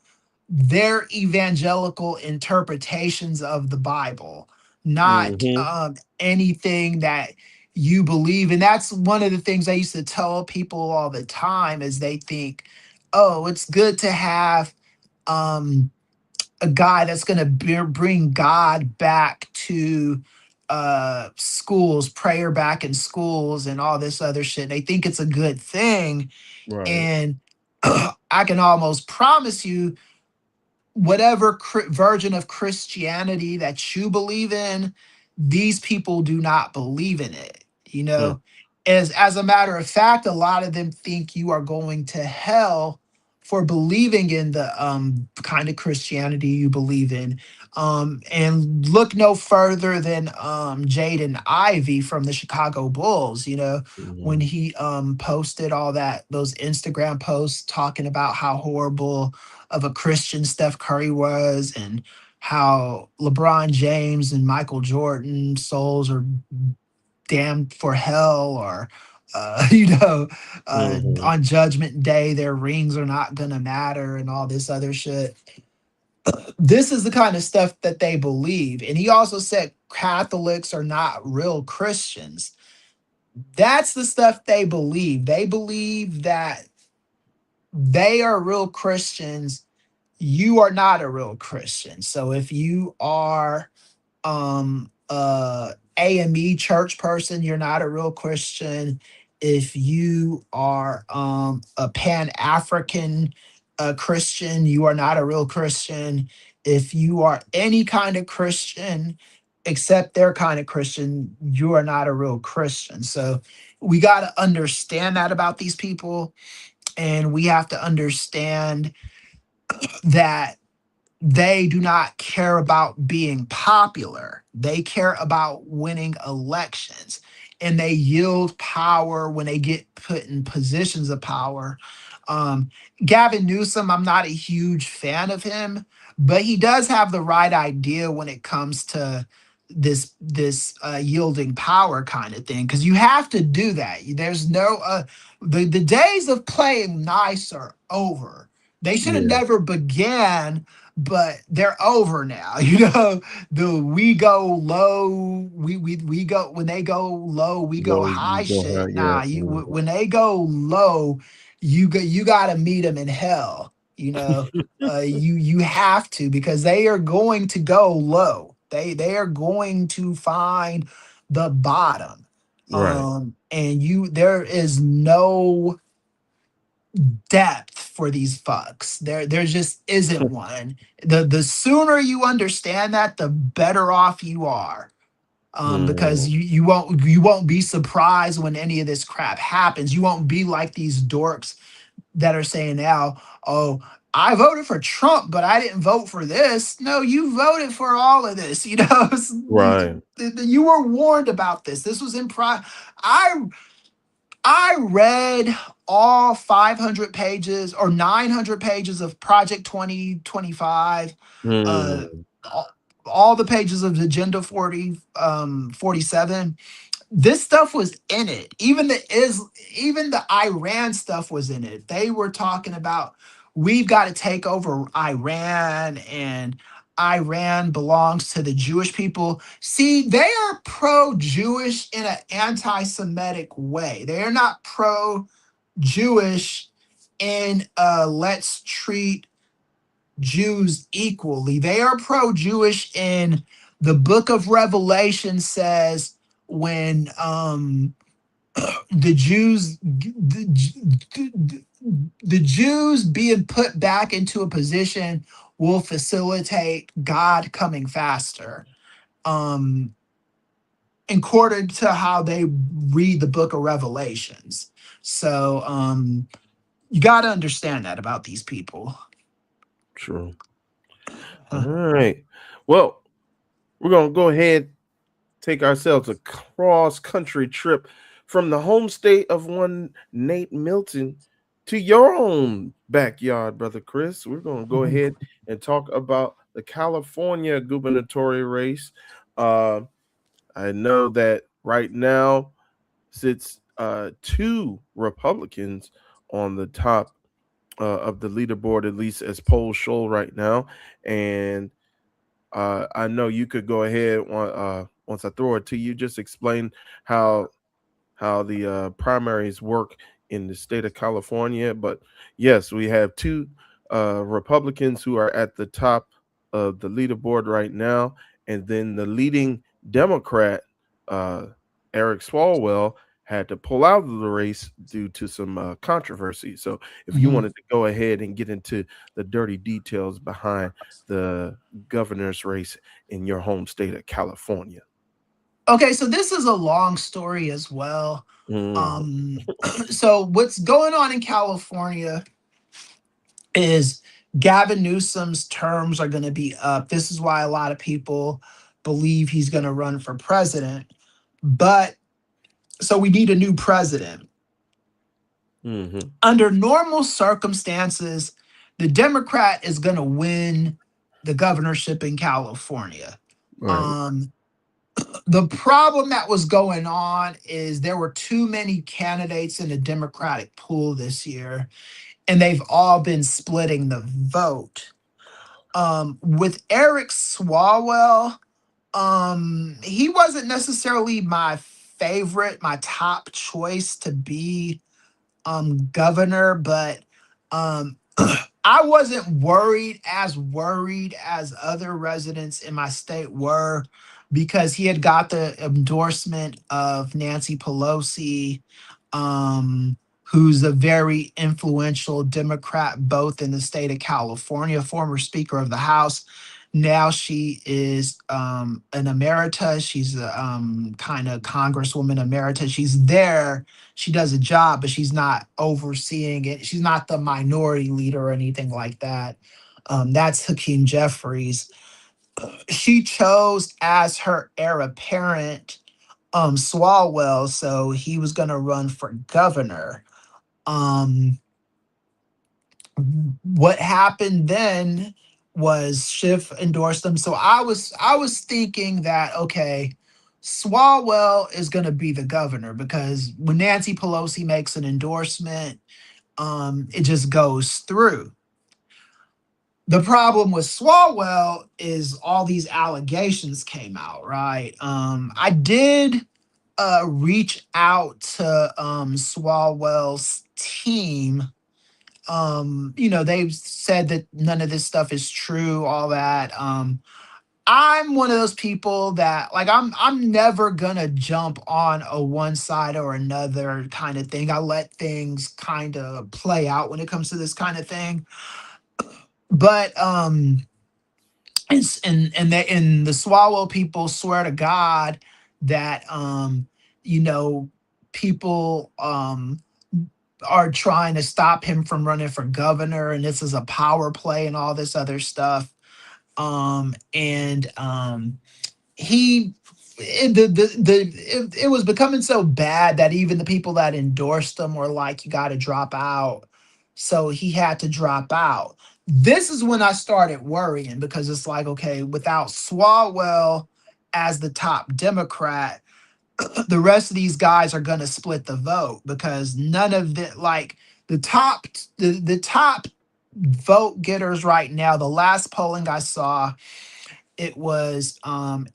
their evangelical interpretations of the Bible, not Hmm. anything that you believe. And that's one of the things I used to tell people all the time, is they think, oh, it's good to have um a guy that's going to bring God back to schools, prayer back in schools, and all this other shit. They think it's a good thing. Right. And I can almost promise you, whatever version of Christianity that you believe in, these people do not believe in it. You Hmm. know, as a matter of fact, a lot of them think you are going to hell for believing in the kind of Christianity you believe in. And look no further than Jaden Ivey from the Chicago Bulls. When Hmm. he posted all those Instagram posts talking about how horrible of a Christian Steph Curry was, and how LeBron James and Michael Jordan souls are damned for hell, or Hmm. on Judgment Day their rings are not gonna matter, and all this other shit. This is the kind of stuff that they believe. And he also said Catholics are not real Christians. That's the stuff they believe. They believe that they are real Christians you are not a real Christian. So if you are AME church person, you're not a real Christian. If you are a Pan-African Christian, you are not a real Christian. If you are any kind of Christian except their kind of Christian, you are not a real Christian. So we got to understand that about these people, and we have to understand that they do not care about being popular. They care about winning elections. And they yield power when they get put in positions of power. Um, Gavin Newsom, I'm not a huge fan of him, but he does have the right idea when it comes to this yielding power kind of thing, because you have to do that. There's no the days of playing nice are over. They should have Yeah. never began, but they're over now. The we go low, we go when they go low, we go Low, high you go shit. high. Yeah. Nah, Mhm. when they go low, you got to meet them in hell. You have to, because they are going to go low. They are going to find the bottom. Right. And you there is no depth for these fucks. There just isn't one. The sooner you understand that, the better off you are. Because Mm, you won't be surprised when any of this crap happens. You won't be like these dorks that are saying now, oh, I voted for Trump, but I didn't vote for this. No, you voted for all of this. right. You were warned about this. This was in pri I read all 500 pages or 900 pages of Project 2025, uh, Mm, all, all the pages of Agenda 47. This stuff was in it. Even the Iran stuff was in it. They were talking about, we've got to take over Iran, and Iran belongs to the Jewish people. See, they are pro-Jewish in an anti-Semitic way. They are not pro-Jewish in let's treat Jews equally. They are pro-Jewish in the book of Revelation says, when the Jews the Jews being put back into a position will facilitate God coming faster. Um According to how they read the book of Revelations. So you got to understand that about these people. true. All right. Well, we're gonna go ahead, take ourselves a cross country trip from the home state of one Nate Milton to your own backyard, brother Chris. We're gonna go ahead and talk about the California gubernatorial race. Uh, I know that right now sits two Republicans on the top of the leaderboard, at least as polls show right now. And I know you could go ahead once I throw it to you, just explain how the primaries work in the state of California. But yes, we have two Republicans who are at the top of the leaderboard right now, and then the leading Democrat, uh, Eric Swalwell, had to pull out of the race due to some controversy. So, if you Mhm. wanted to go ahead and get into the dirty details behind the governor's race in your home state of California. Okay, so this is a long story as well. Mm, Um, so what's going on in California is Gavin Newsom's terms are going to be up. This is why a lot of people believe he's going to run for president. But so we need a new president. hmm. Under normal circumstances, the Democrat is going to win the governorship in California. Right. Um, the problem that was going on is there were too many candidates in the Democratic pool this year, and they've all been splitting the vote. With Eric Swalwell, he wasn't necessarily my favorite, my top choice to be governor, but um I wasn't worried as other residents in my state were, because he had got the endorsement of Nancy Pelosi, who's a very influential Democrat both in the state of California, former Speaker of the House. Now she is an emerita. She's a kind of Congresswoman emerita. She's there, she does a job, but she's not overseeing it. She's not the minority leader or anything like that. That's Hakeem Jeffries. She chose as her heir apparent Swalwell, so he was going to run for governor. Um, what happened then was Schiff endorsed him. So I was thinking that, okay, Swalwell is going to be the governor, because when Nancy Pelosi makes an endorsement, it just goes through. The problem with Swalwell is all these allegations came out, right? I did reach out to Swalwell's team. They've said that none of this stuff is true, all that. I'm one of those people that, like, I'm never gonna jump on a one side or another kind of thing. I let things kind of play out when it comes to this kind of thing. But and the Swallow people swear to God that you know people are trying to stop him from running for governor, and this is a power play and all this other stuff. And he it was becoming so bad that even the people that endorsed him were like, you got to drop out. So he had to drop out. This is when I started worrying, because it's like, okay, without Swalwell as the top Democrat, the rest of these guys are going to split the vote, because none of the, like, the top vote getters right now, the last polling I saw, it was and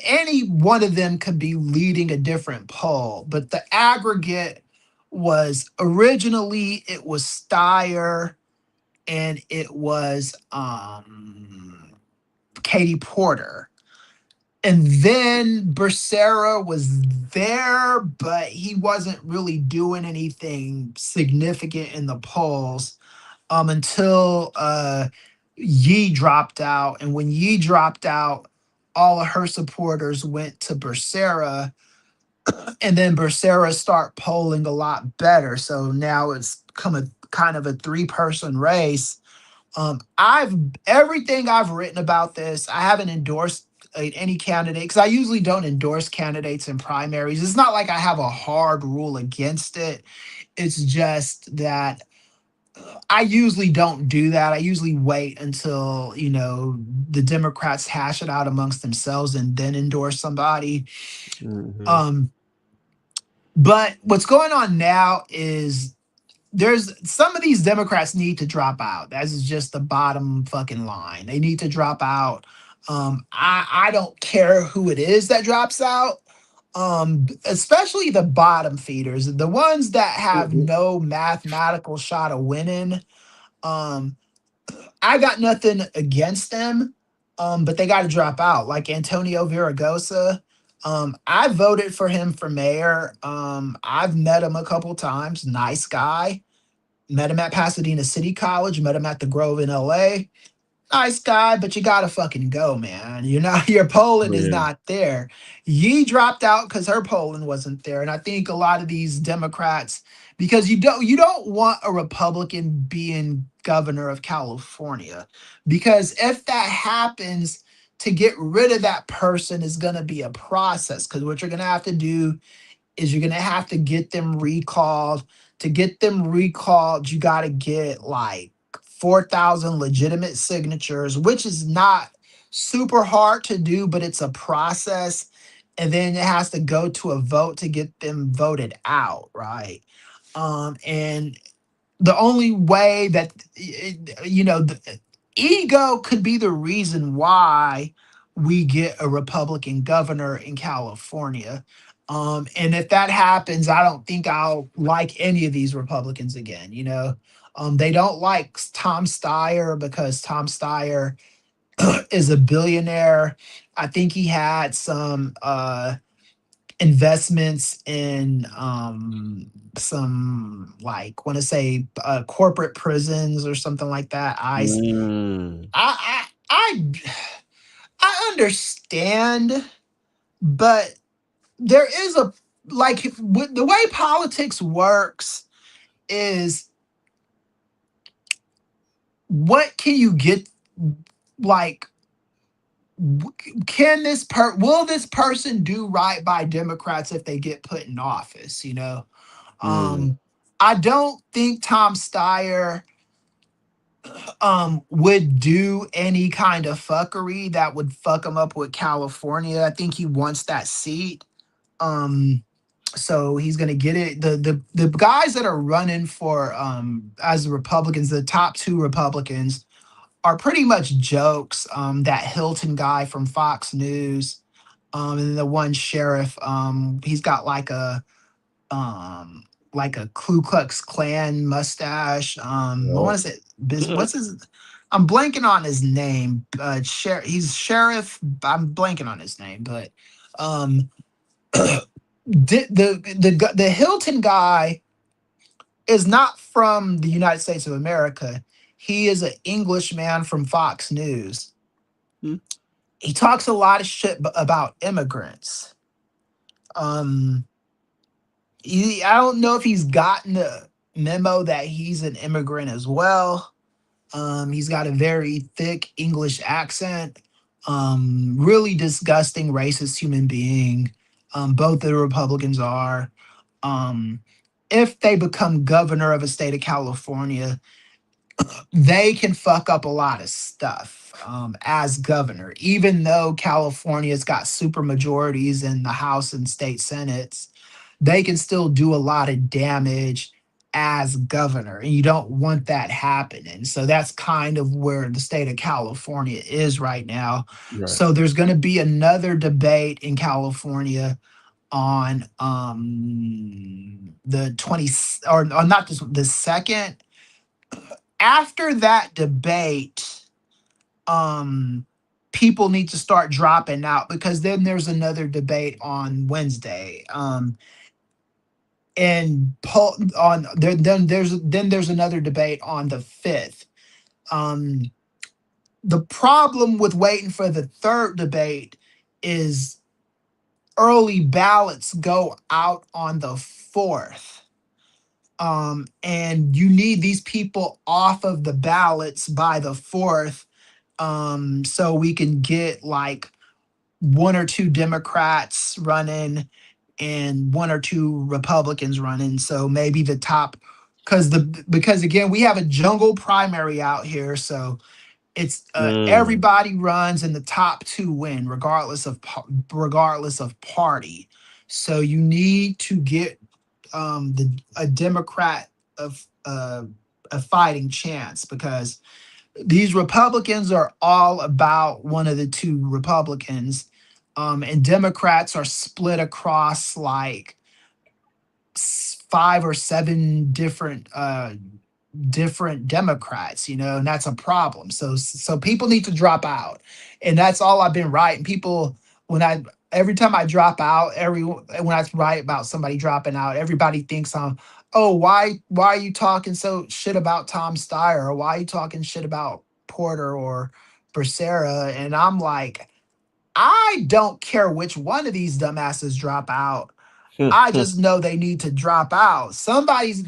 any one of them could be leading a different poll, but the aggregate was, originally it was Steyer, and it was Katie Porter. And then Becerra was there, but he wasn't really doing anything significant in the polls until Yee dropped out. And when Yee dropped out, all of her supporters went to Becerra, and then Becerra start polling a lot better. So now it's become a kind of a three-person race. I've Everything I've written about this, I haven't endorsed any candidate, because I usually don't endorse candidates in primaries. It's not like I have a hard rule against it. It's just that I usually don't do that. I usually wait until, the Democrats hash it out amongst themselves and then endorse somebody. Mhm. But what's going on now is, there's some of these Democrats need to drop out. That is just the bottom fucking line. They need to drop out. I don't care who it is that drops out. Especially the bottom feeders, the ones that have Mhm. no mathematical shot of winning. Um, I got nothing against them, but they got to drop out. Like Antonio Viragosa, I voted for him for mayor. I've met him a couple times. Nice guy. Met him at Pasadena City College. Met him at the Grove in LA. Nice guy, but you gotta fucking go, man. You're not Your polling is Yeah. not there. Yee dropped out because her polling wasn't there. And I think a lot of these Democrats, because you don't want a Republican being governor of California. Because if that happens, to get rid of that person is gonna be a process. Because what you're gonna have to do is you're gonna have to get them recalled. To get them recalled, you gotta get like 4,000 legitimate signatures, which is not super hard to do, but it's a process. And then it has to go to a vote to get them voted out, right? And the only way that the ego could be the reason why we get a Republican governor in California. And if that happens, I don't think I'll like any of these Republicans again. They don't like Tom Steyer because Tom Steyer is a billionaire. I think he had some investments in some, like, want to say corporate prisons or something like that. Mm, I I I understand, but there is a, like, with the way politics works is, what can you get, like, can will this person do right by Democrats if they get put in office, you know? mm, I don't think Tom Steyer would do any kind of fuckery that would fuck him up with California. I think he wants that seat. Um so he's gonna get it. The guys that are running for as Republicans, the top two Republicans are pretty much jokes. That Hilton guy from Fox News, and the one sheriff, he's got like a Ku Klux Klan mustache. I no. want to say what's his. I'm blanking on his name. He's sheriff. I'm blanking on his name, but um, the Hilton guy is not from the United States of America. He is an Englishman from Fox News. Mm, He talks a lot of shit about immigrants. Um, I don't know if he's gotten the memo that he's an immigrant as well. He's got a very thick English accent. Really disgusting, racist human being. Both the Republicans are. Um, if they become governor of a state of California, they can fuck up a lot of stuff as governor. Even though California's got super majorities in the House and state senates, they can still do a lot of damage as governor. And you don't want that happening. So that's kind of where the state of California is right now. right. So there's going to be another debate in California on the 20, or not the second. After that debate, um people need to start dropping out, because then there's another debate on Wednesday. And on there, then there's another debate on the 5th. Um the problem with waiting for the third debate is early ballots go out on the 4th. And you need these people off of the ballots by the 4th, so we can get like one or two Democrats running and one or two Republicans running. So maybe the top, because again, we have a jungle primary out here. So it's Mm, everybody runs and the top two win, regardless of party. So you need to get a Democrat of a fighting chance, because these Republicans are all about one of the two Republicans, and Democrats are split across like 5 or 7 different Democrats, and that's a problem. So people need to drop out, and that's all I've been writing. People, when I every time I drop out, when I write about somebody dropping out, everybody thinks I'm, oh, why are you talking so shit about Tom Steyer, or why are you talking shit about Porter or Becerra? And I'm like, I don't care which one of these dumbasses drop out. I just know they need to drop out.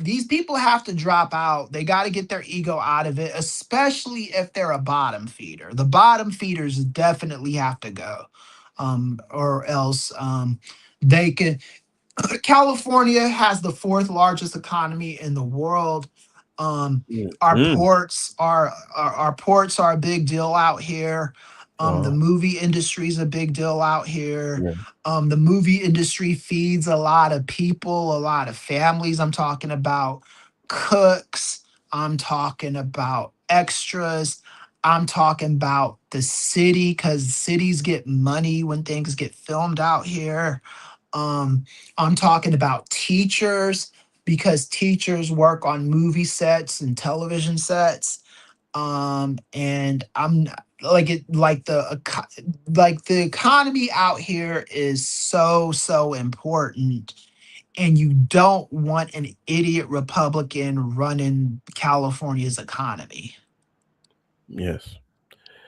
These people have to drop out. They got to get their ego out of it, especially if they're a bottom feeder. The bottom feeders definitely have to go. Or else they can. California has the fourth largest economy in the world. Um, mm, our mm. ports are our ports are a big deal out here. The Wow. movie industry is a big deal out here. Yeah. The movie industry feeds a lot of people, a lot of families. I'm talking about cooks. I'm talking about extras. I'm talking about the city, because cities get money when things get filmed out here. um, I'm talking about teachers. because teachers work on movie sets and television sets. And like it like like the economy out here is so important, and you don't want an idiot Republican running California's economy. Yes,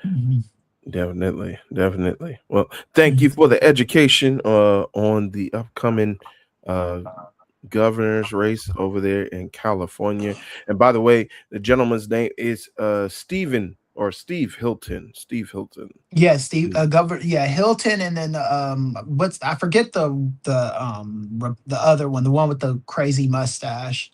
Mhm. definitely, definitely. Well, thank you Mhm. for the education on the upcoming uh governor's race over there in California. And by the way, the gentleman's name is Stephen or Steve Hilton. Steve Hilton. Yeah, Steve, Mm. Governor, yeah, Hilton, and then what's I forget the other one, the one with the crazy mustache.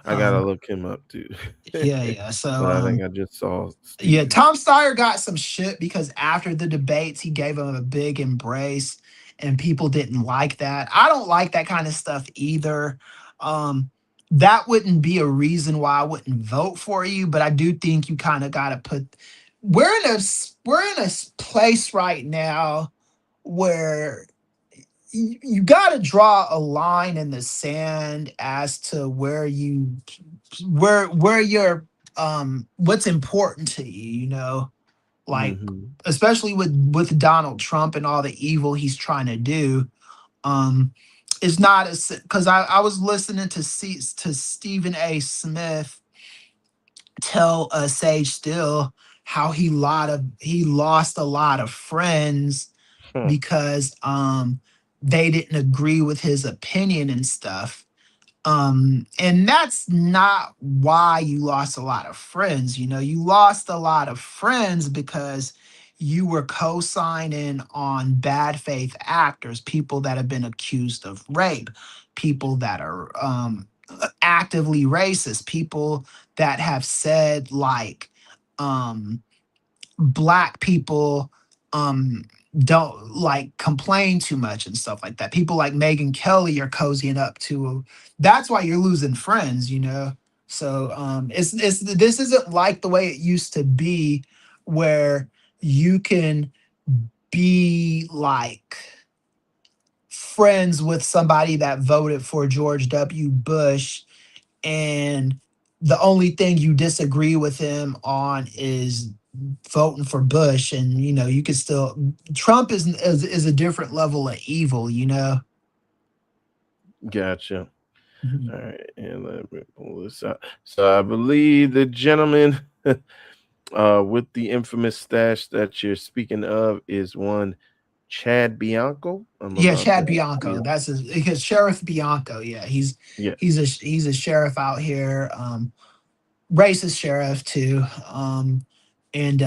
I gotta Um, look him up too. yeah. So But I think I just saw yeah, Stephen. Tom Steyer got some shit because after the debates, he gave him a big embrace, and people didn't like that. I don't like that kind of stuff either. Um, that wouldn't be a reason why I wouldn't vote for you, but I do think you kind of got to put. We're in a place right now where you got to draw a line in the sand as to where you're what's important to you, like Hmm. especially with Donald Trump and all the evil he's trying to do. um it's not as because I was listening to Stephen A. Smith tell Sage Still how he lost a lot of friends Huh. because they didn't agree with his opinion and stuff. And that's not why you lost a lot of friends. You lost a lot of friends because you were co-signing on bad faith actors, people that have been accused of rape, people that are actively racist, people that have said like um black people um don't like complain too much and stuff like that. People like Megan Kelly are cozying up to. That's why you're losing friends. So it's this isn't like the way it used to be, where you can be like friends with somebody that voted for George W. Bush, and the only thing you disagree with him on is voting for Bush, and you could still. Trump is a different level of evil. Gotcha. Mhm. All right, and let me pull this out. So I believe the gentleman with the infamous stash that you're speaking of is one Chad Bianco. I'm Yeah, about Chad to. Bianco. Yeah. That's because Sheriff Bianco. Yeah, he's Yeah. he's a sheriff out here. Racist sheriff too. And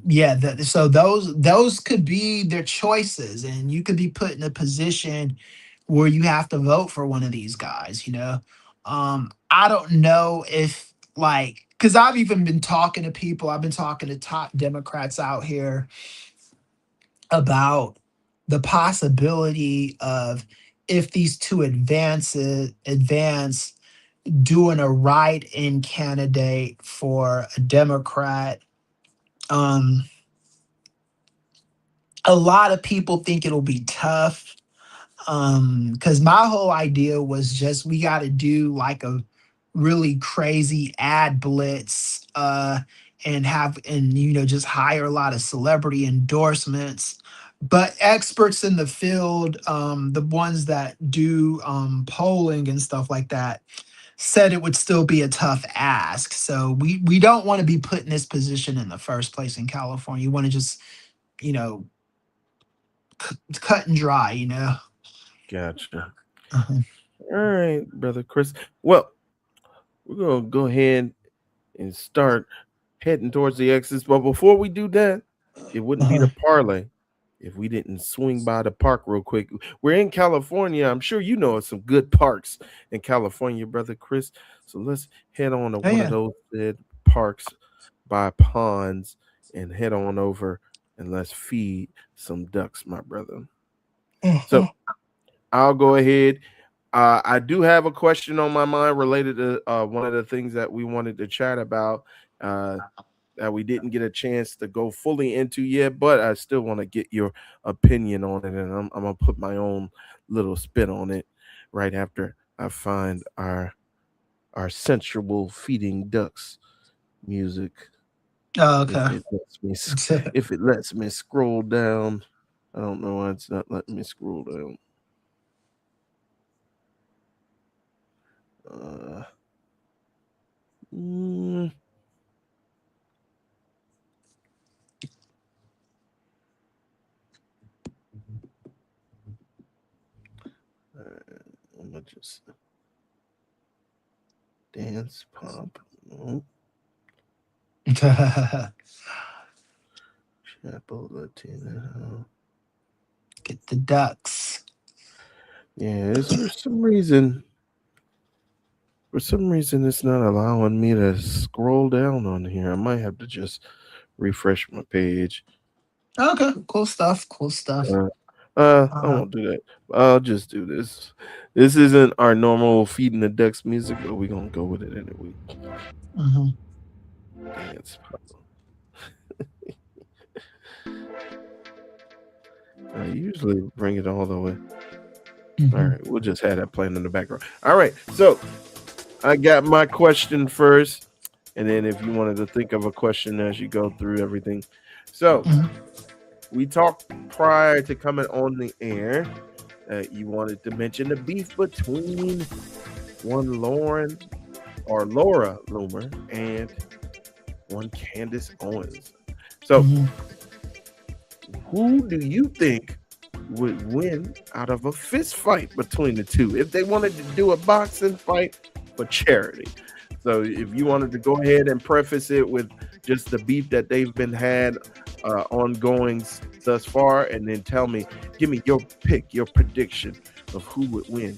yeah, so those could be their choices, and you could be put in a position where you have to vote for one of these guys. I don't know if like, because I've even been talking to people, I've been talking to top Democrats out here about the possibility of, if these two advance, doing a write-in candidate for a Democrat. Um, a lot of people think it'll be tough. Because my whole idea was just we got to do like a really crazy ad blitz, and just hire a lot of celebrity endorsements. But experts in the field, the ones that do polling and stuff like that, said it would still be a tough ask. So we don't want to be put in this position in the first place in California. You want to just, you know, cut and dry. Gotcha. Uh-huh. All right, brother Chris. Well, we're gonna go ahead and start heading towards the exits. But before we do that, it wouldn't be Uh-huh. the parlay if we didn't swing by the park real quick. We're in California. I'm sure you know of some good parks in California, brother Chris. So let's head on to Oh one of yeah. those said parks by ponds and head on over and let's feed some ducks, my brother. So Uh-huh. I'll go ahead. I do have a question on my mind related to one of the things that we wanted to chat about uh, that we didn't get a chance to go fully into yet, but I still want to get your opinion on it, and I'm gonna put my own little spin on it right after I find our sensual feeding ducks music. Oh, If okay. it lets me, if it lets me scroll down, I don't know why it's not letting me scroll down. Uh, mm, I'm gonna just dance pop. No, Chapel Latina. Get the ducks. Yeah, it's for some reason it's not allowing me to scroll down on here. I might have to just refresh my page. Okay, cool stuff. Cool stuff. Uh, I Uh, won't do that. I'll just do this. This isn't our normal feeding the ducks music, but we're gonna go with it anyway. mhm, Dance. I usually bring it all the way. All mhm, right, we'll just have that playing in the background. All right, so I got my question first, and then if you wanted to think of a question as you go through everything. So mhm, we talked prior to coming on the air. You wanted to mention the beef between one Lauren or Laura Loomer and one Candace Owens. So, mhm. who do you think would win out of a fist fight between the two if they wanted to do a boxing fight for charity? So, if you wanted to go ahead and preface it with just the beef that they've been had ongoing thus far, and then give me your pick, your prediction of who would win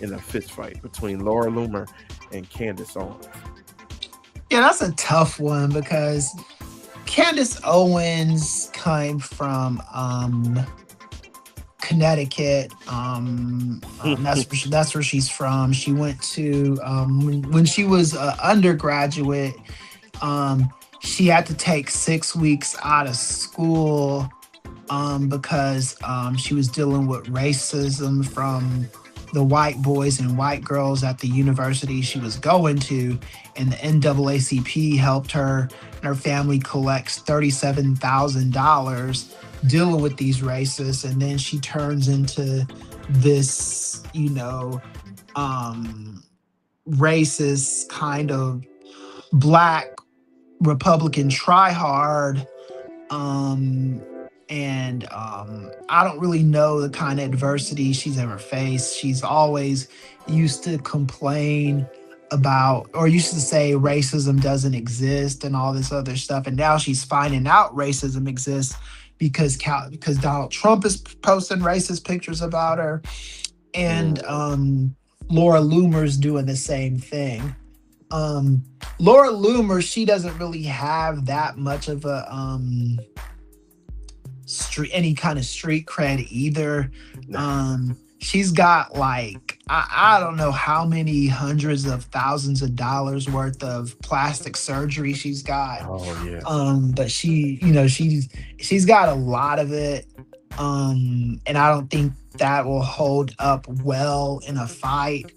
in a fist fight between Laura Loomer and Candace Owens. Yeah, that's a tough one because Candace Owens came from Connecticut. That's where she's from. She went to when she was an undergraduate. Um, she had to take 6 weeks out of school because she was dealing with racism from the white boys and white girls at the university she was going to, and the NAACP helped her and her family collects $37,000 dealing with these racists, and then she turns into this, um, racist kind of black Republican tryhard. um I don't really know the kind of adversity she's ever faced. She's always used to complain about, or used to say racism doesn't exist and all this other stuff, and now she's finding out racism exists because Donald Trump is posting racist pictures about her, and Mm, Laura Loomer's doing the same thing. um Laura Loomer, she doesn't really have that much of a street any kind of street cred either. nah. She's got like I don't know how many hundreds of thousands of dollars worth of plastic surgery she's got. Oh yeah. But she's got a lot of it. And I don't think that will hold up well in a fight.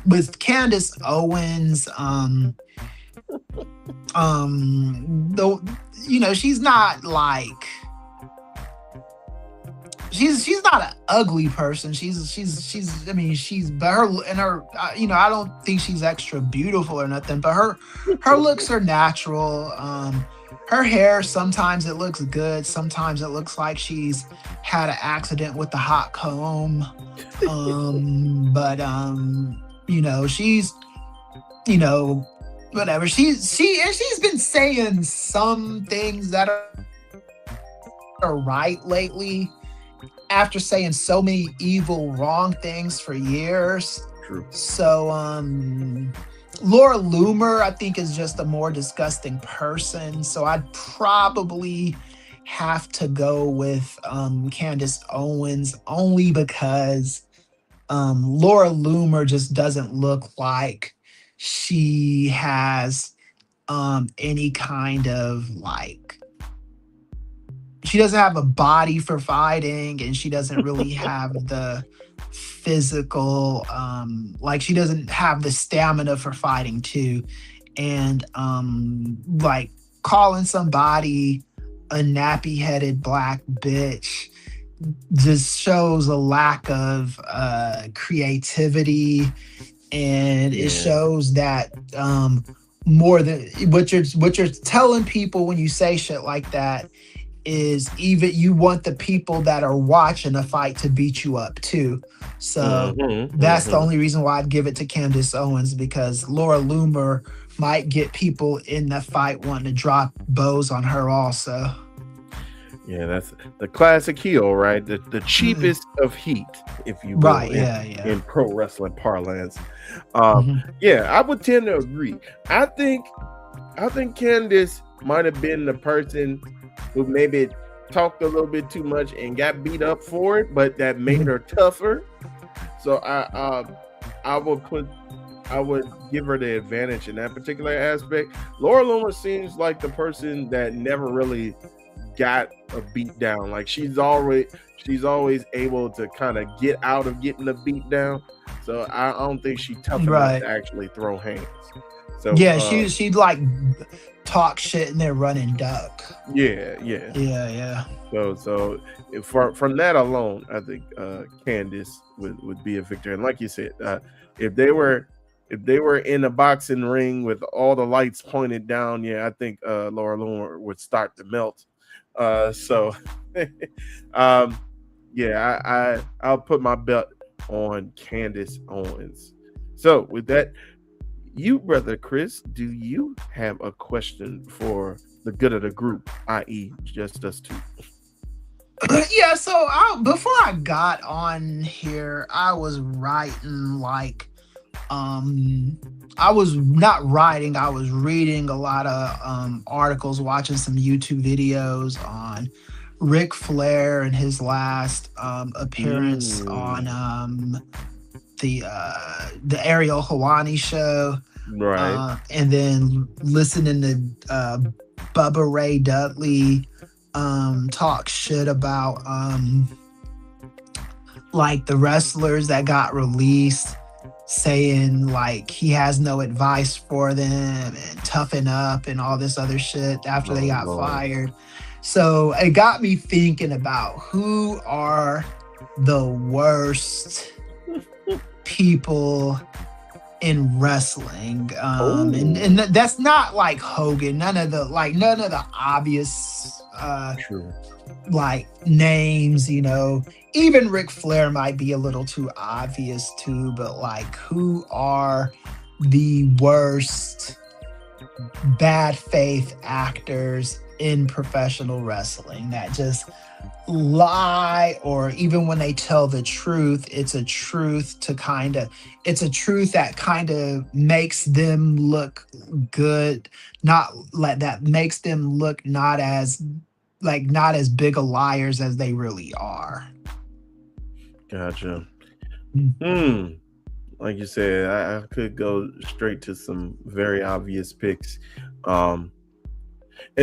With Candace Owens, though, she's not like she's not an ugly person. She's I mean she's but her and her I don't think she's extra beautiful or nothing, but her looks are natural. Her hair, sometimes it looks good, sometimes it looks like she's had an accident with the hot comb. But she's you know whatever. She's been saying some things that are right lately after saying so many evil, wrong things for years. True. So, Laura Loomer, I think, is just a more disgusting person. So I'd probably have to go with Candace Owens, only because Laura Loomer just doesn't look like she has any kind of like she doesn't have a body for fighting, and she doesn't really have physical, like she doesn't have the stamina for fighting too. And like calling somebody a nappy headed black bitch just shows a lack of creativity, and it Yeah. shows that more than what you're telling people when you say shit like that is even you want the people that are watching a fight to beat you up too. So that's the only reason why I'd give it to Candace Owens, because Laura Loomer might get people in the fight wanting to drop bows on her also. Yeah, that's the classic heel, right? The cheapest of heat, if you will, Right, yeah. in pro wrestling parlance. Mhm. Yeah, I would tend to agree. I think Candice might have been the person who maybe talked a little bit too much and got beat up for it, but that made her tougher. So I would give her the advantage in that particular aspect. Laura Loomer seems like the person that never really got a beat down. Like she's always able to kind of get out of getting a beat down. So I don't think she's tough enough Right. to actually throw hands. So Yeah, she'd like talk shit and then run and duck. yeah. Yeah. So from that alone, I think Candice would be a victor. And like you said, if they were in a boxing ring with all the lights pointed down, yeah, I think Laura Loomer would start to melt. So yeah, I'll put my bet on Candace Owens. So with that, you, brother Chris, do you have a question for the good of the group, i.e., just us two? Yeah, so before I got on here, I was writing like I was not writing, I was reading a lot of articles, watching some YouTube videos on Ric Flair and his last appearance on the Ariel Helwani show. Right. And then listening to Bubba Ray Dudley talk shit about like the wrestlers that got released, saying like he has no advice for them and toughen up and all this other shit after they got fired. So it got me thinking about who are the worst people in wrestling, and that's not like Hogan, none of the obvious like names, you know. Even Ric Flair might be a little too obvious too, but like who are the worst bad faith actors in professional wrestling that just lie, or even when they tell the truth, it's a truth that kind of makes them look good, not like that makes them look not as big of liars as they really are. Gotcha. Like you said, I could go straight to some very obvious picks, and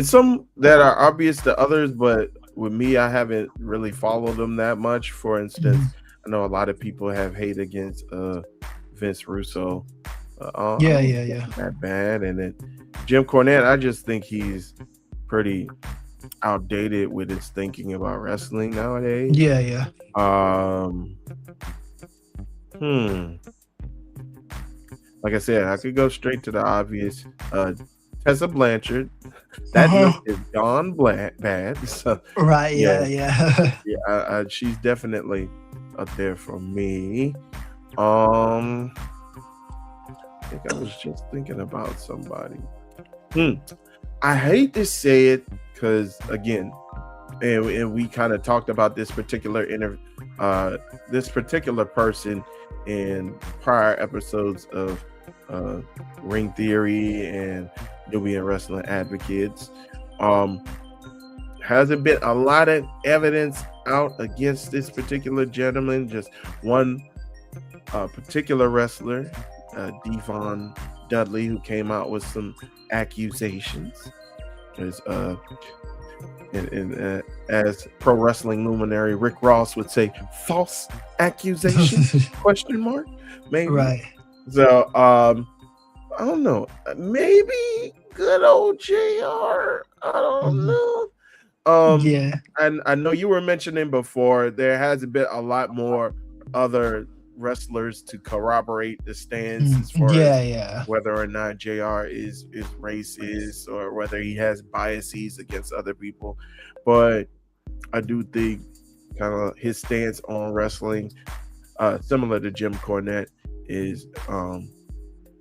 some that are obvious to others, but with me, I haven't really followed them that much. For instance, I know a lot of people have hate against Vince Russo. Yeah. That bad, and then Jim Cornette, I just think he's pretty outdated with his thinking about wrestling nowadays. Yeah. Like I said, I could go straight to the obvious. Tessa Blanchard. That look is gone bad. So, right. Yeah. She's definitely up there for me. I think I was just thinking about somebody. I hate to say it because again, and we kind of talked about this particular person in prior episodes of Ring Theory and Nubian Wrestling Advocates. Hasn't been a lot of evidence out against this particular gentleman. Just one particular wrestler, Devon Dudley, who came out with some accusations. Because and as pro wrestling luminary Rick Ross would say, false accusation? Question mark? Maybe. Right. So I don't know. Maybe good old JR. I don't know. Yeah. And I know you were mentioning before there has been a lot more other wrestlers to corroborate the stance as far as whether or not JR is racist or whether he has biases against other people. But I do think kind of his stance on wrestling, similar to Jim Cornette, is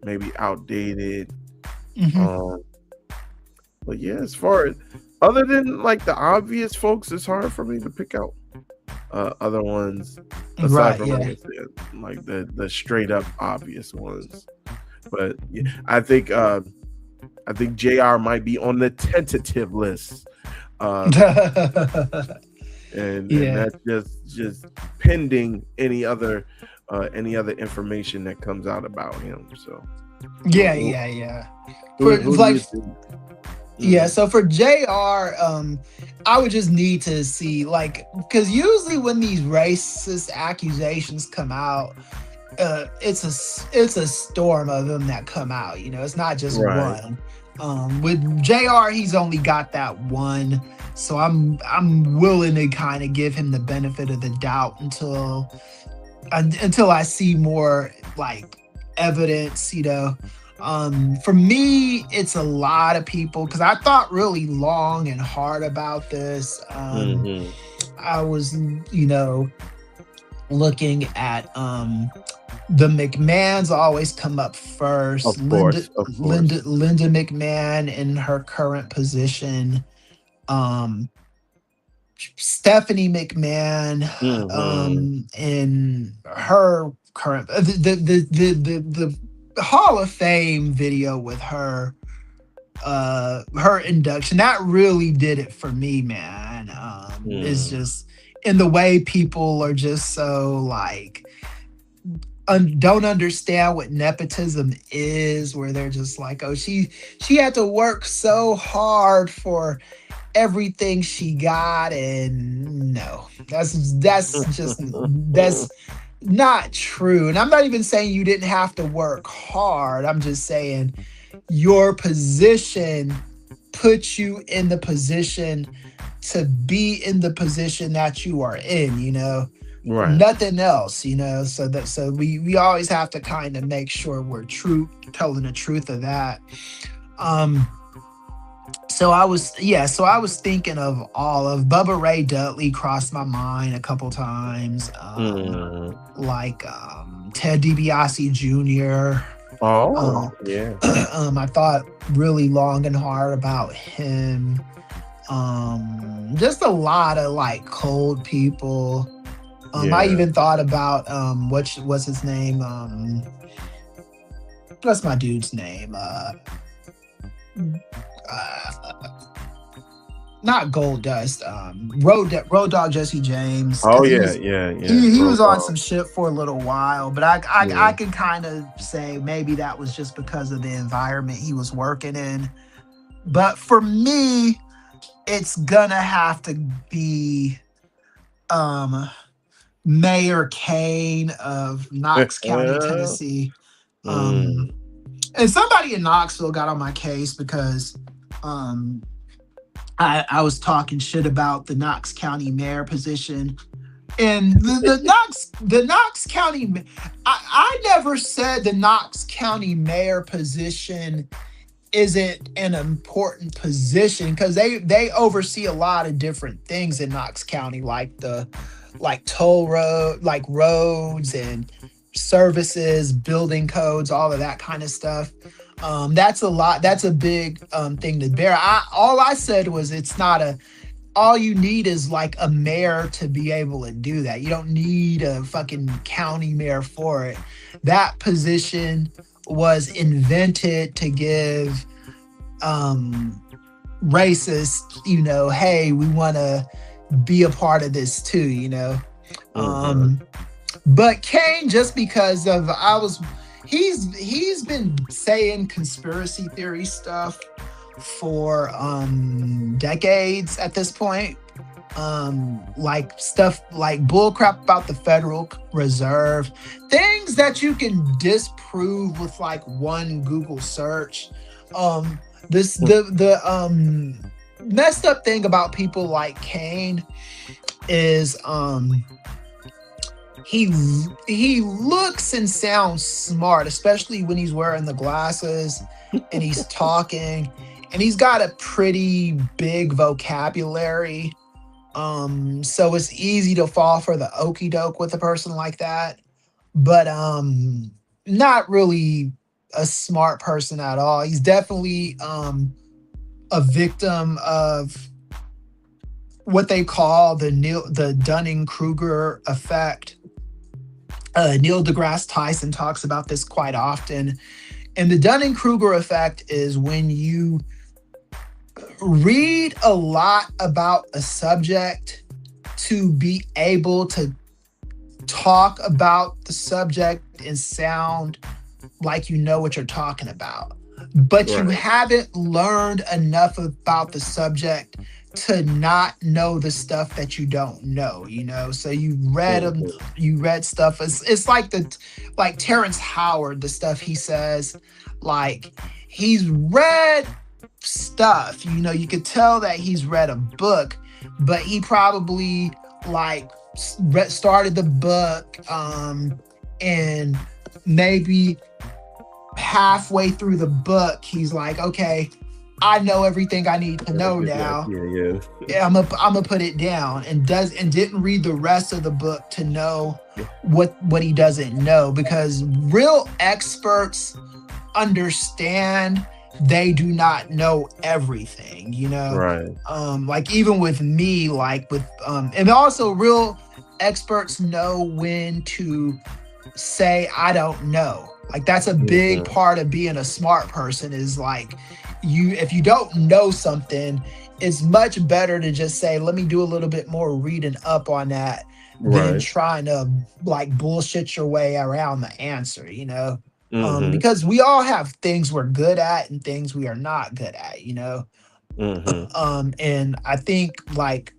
maybe outdated. But yeah, as far as other than like the obvious folks, it's hard for me to pick out other ones aside from like the straight up obvious ones. But yeah, I think JR might be on the tentative list. And that's just pending any other information that comes out about him. So so for JR, I would just need to see, like, because usually when these racist accusations come out, it's a storm of them that come out. You know, it's not just one. With JR, he's only got that one, so I'm willing to kind of give him the benefit of the doubt until I see more like evidence, you know. For me, it's a lot of people, because I thought really long and hard about this. I was, you know, looking at the McMahons always come up first. Of course. Linda McMahon in her current position. Stephanie McMahon in her current the Hall of Fame video with her induction, that really did it for me, man. It's just in the way people are just so like don't understand what nepotism is, where they're just like, oh, she had to work so hard for everything she got, and no, that's not true. And I'm not even saying you didn't have to work hard. I'm just saying your position puts you in the position to be in the position that you are in, you know. Nothing else, you know. So we always have to kind of make sure we're telling the truth of that. So I was thinking of all of Bubba Ray Dudley crossed my mind a couple times. Like Ted DiBiase Jr. I thought really long and hard about him. Just a lot of like cold people. I even thought about what's his name? What's my dude's name? Not Goldust. Road Dog Jesse James. He was on some shit for a little while, but I can kind of say maybe that was just because of the environment he was working in. But for me, it's gonna have to be Mayor Kane of Knox County, Tennessee. And somebody in Knoxville got on my case because I was talking shit about the Knox County mayor position. And the Knox County, I never said the Knox County mayor position isn't an important position, because they oversee a lot of different things in Knox County, like toll road, like roads and services, building codes, all of that kind of stuff. That's a lot. That's a big thing to bear. All I said was all you need is like a mayor to be able to do that. You don't need a fucking county mayor for it. That position was invented to give racists, you know, hey, we want to be a part of this too, you know. But Kane, just because of he's been saying conspiracy theory stuff for decades at this point. Like stuff like bullcrap about the Federal Reserve, things that you can disprove with like one Google search. This the messed up thing about people like Kane is he looks and sounds smart, especially when he's wearing the glasses and he's talking, and he's got a pretty big vocabulary. So it's easy to fall for the okey doke with a person like that, but not really a smart person at all. He's definitely a victim of what they call the Dunning-Kruger effect. Neil deGrasse Tyson talks about this quite often. And the Dunning-Kruger effect is when you read a lot about a subject to be able to talk about the subject and sound like you know what you're talking about, but you haven't learned enough about the subject to not know the stuff that you don't know, you know. So you read stuff. It's like Terrence Howard, the stuff he says, like he's read stuff, you know, you could tell that he's read a book, but he probably like started the book and maybe halfway through the book he's like, okay, I know everything I need to know now. Yeah, I'm gonna put it down, and didn't read the rest of the book to know what he doesn't know, because real experts understand they do not know everything, you know. Like even with me, like with and also real experts know when to say I don't know. Like that's a big part of being a smart person, is like if you don't know something, it's much better to just say, let me do a little bit more reading up on that than trying to like bullshit your way around the answer, you know. Because we all have things we're good at and things we are not good at, you know. And I think like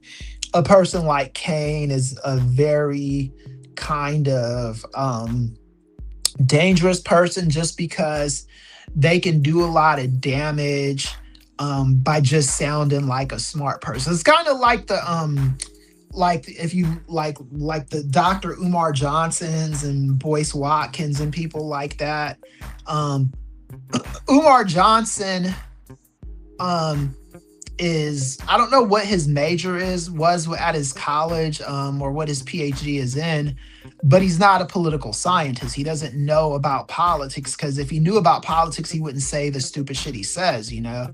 a person like Kane is a very kind of dangerous person, just because they can do a lot of damage by just sounding like a smart person. It's kind of like the like if you like the Dr. Umar Johnsons and Boyce Watkins and people like that. Umar Johnson is, I don't know what his major was at his college or what his PhD is in, but he's not a political scientist. He doesn't know about politics, because if he knew about politics, he wouldn't say the stupid shit he says, you know?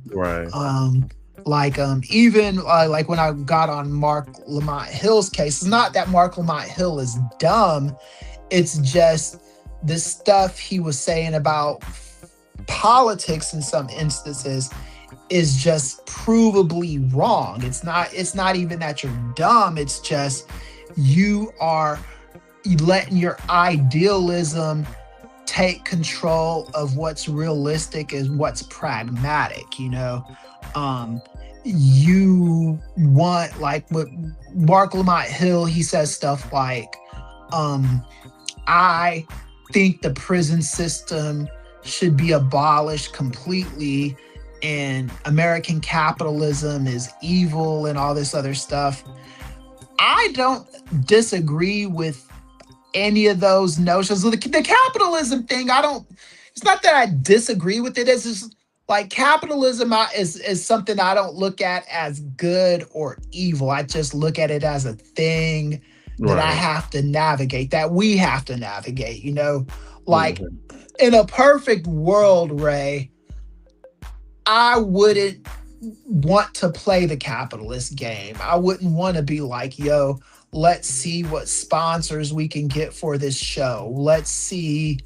Even like when I got on Mark Lamont Hill's case, it's not that Mark Lamont Hill is dumb. It's just the stuff he was saying about politics in some instances is just provably wrong. It's not even that you're dumb. It's just you are letting your idealism take control of what's realistic and what's pragmatic, you know. You want, like with Mark Lamont Hill, he says stuff like, I think the prison system should be abolished completely, and American capitalism is evil and all this other stuff. I don't disagree with any of those notions. The capitalism thing, it's not that I disagree with it. It's just like capitalism is something I don't look at as good or evil. I just look at it as a thing that I have to navigate, that we have to navigate, you know? Like in a perfect world, Ray, I wouldn't want to play the capitalist game. I wouldn't want to be like, yo, let's see what sponsors we can get for this show. Let's see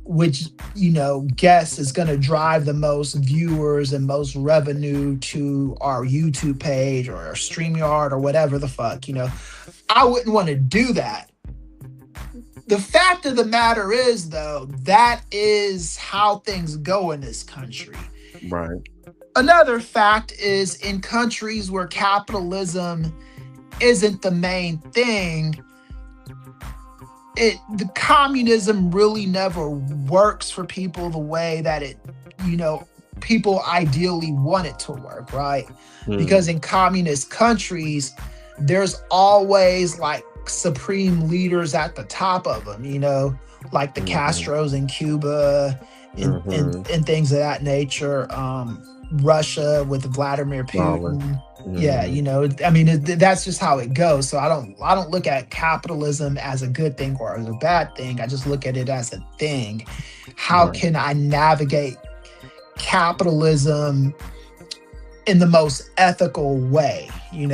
which, you know, guest is going to drive the most viewers and most revenue to our YouTube page or our StreamYard or whatever the fuck, you know. I wouldn't want to do that. The fact of the matter is, though, that is how things go in this country. Right. Another fact is in countries where capitalism isn't the main thing, the communism really never works for people the way that you know, people ideally want it to work, right? Because in communist countries, there's always like supreme leaders at the top of them, like the Castros in Cuba and things of that nature. Russia with Vladimir Putin. Yeah, I mean, that's just how it goes. So I don't look at capitalism as a good thing or as a bad thing. I just look at it as a thing. How can I navigate capitalism in the most ethical way? It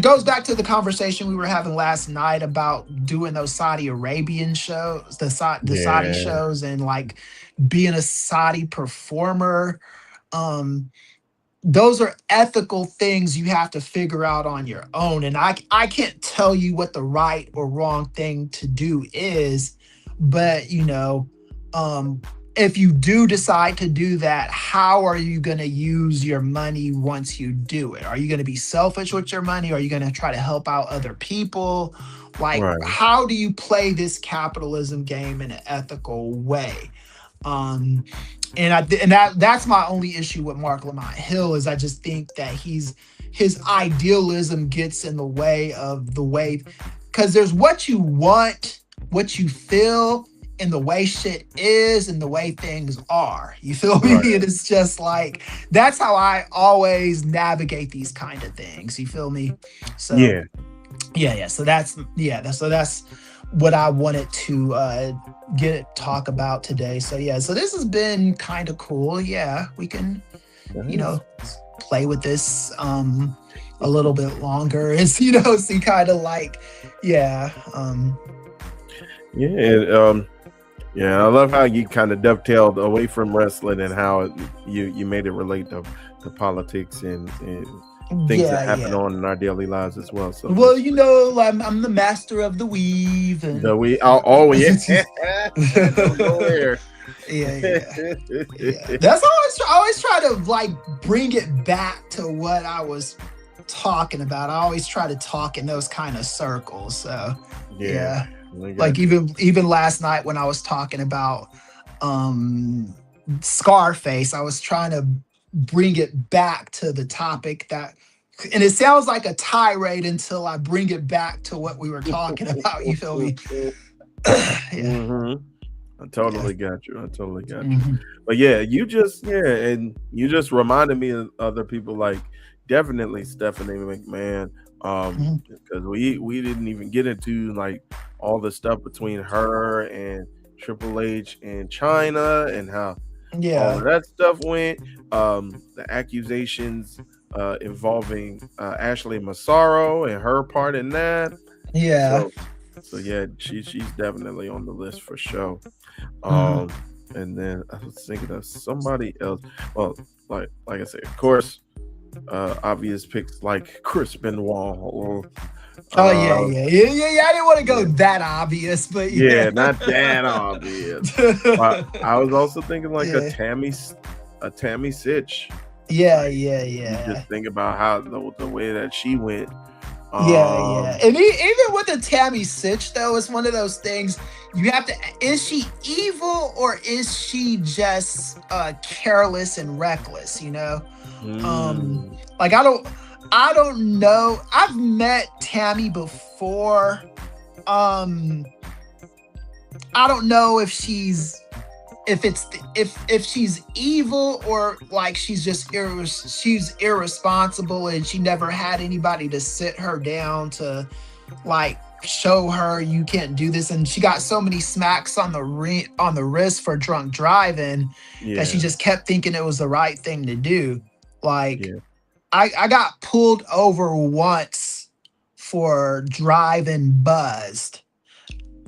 goes back to the conversation we were having last night about doing those Saudi Arabian shows, the Saudi shows, and like being a Saudi performer. Those are ethical things you have to figure out on your own. And I can't tell you what the right or wrong thing to do is, but if you do decide to do that, how are you going to use your money once you do it? Are you going to be selfish with your money? Are you going to try to help out other people? Like, how do you play this capitalism game in an ethical way? That's my only issue with Mark Lamont Hill is I just think that his idealism gets in the way of the way, because there's what you want, what you feel, and the way shit is and the way things are. You feel me? And it's just like, that's how I always navigate these kind of things. You feel me? So yeah. So that's what I wanted to talk about today. So so this has been kind of cool. Yeah, we can play with this a little bit longer. It's see kind of like I love how you kind of dovetailed away from wrestling and how you made it relate to politics and things that happen on in our daily lives as well. So I'm the master of the weave. And Don't go there. That's always try to like bring it back to what I was talking about. I always try to talk in those kind of circles. So like even last night when I was talking about Scarface, I was trying to bring it back to the topic and it sounds like a tirade until I bring it back to what we were talking about. You feel me? I totally got you. But you just reminded me of other people, like definitely Stephanie McMahon, because we didn't even get into like all the stuff between her and Triple H and China and how all of that stuff went. The accusations involving Ashley Massaro and her part in that. So she's definitely on the list for sure. And then I was thinking of somebody else. Well, like I said, of course, obvious picks like Chris Benoit. I didn't want to go that obvious, but not that obvious. I was also thinking like a Tammy Sitch. Just think about how the way that she went. And even with the Tammy Sitch though, it's one of those things you have to, is she evil or is she just careless and reckless, like I don't know. I've met Tammy before. I don't know if she's evil or like she's just she's irresponsible and she never had anybody to sit her down to like show her you can't do this, and she got so many smacks on the wrist for drunk driving that she just kept thinking it was the right thing to do. Like I got pulled over once for driving buzzed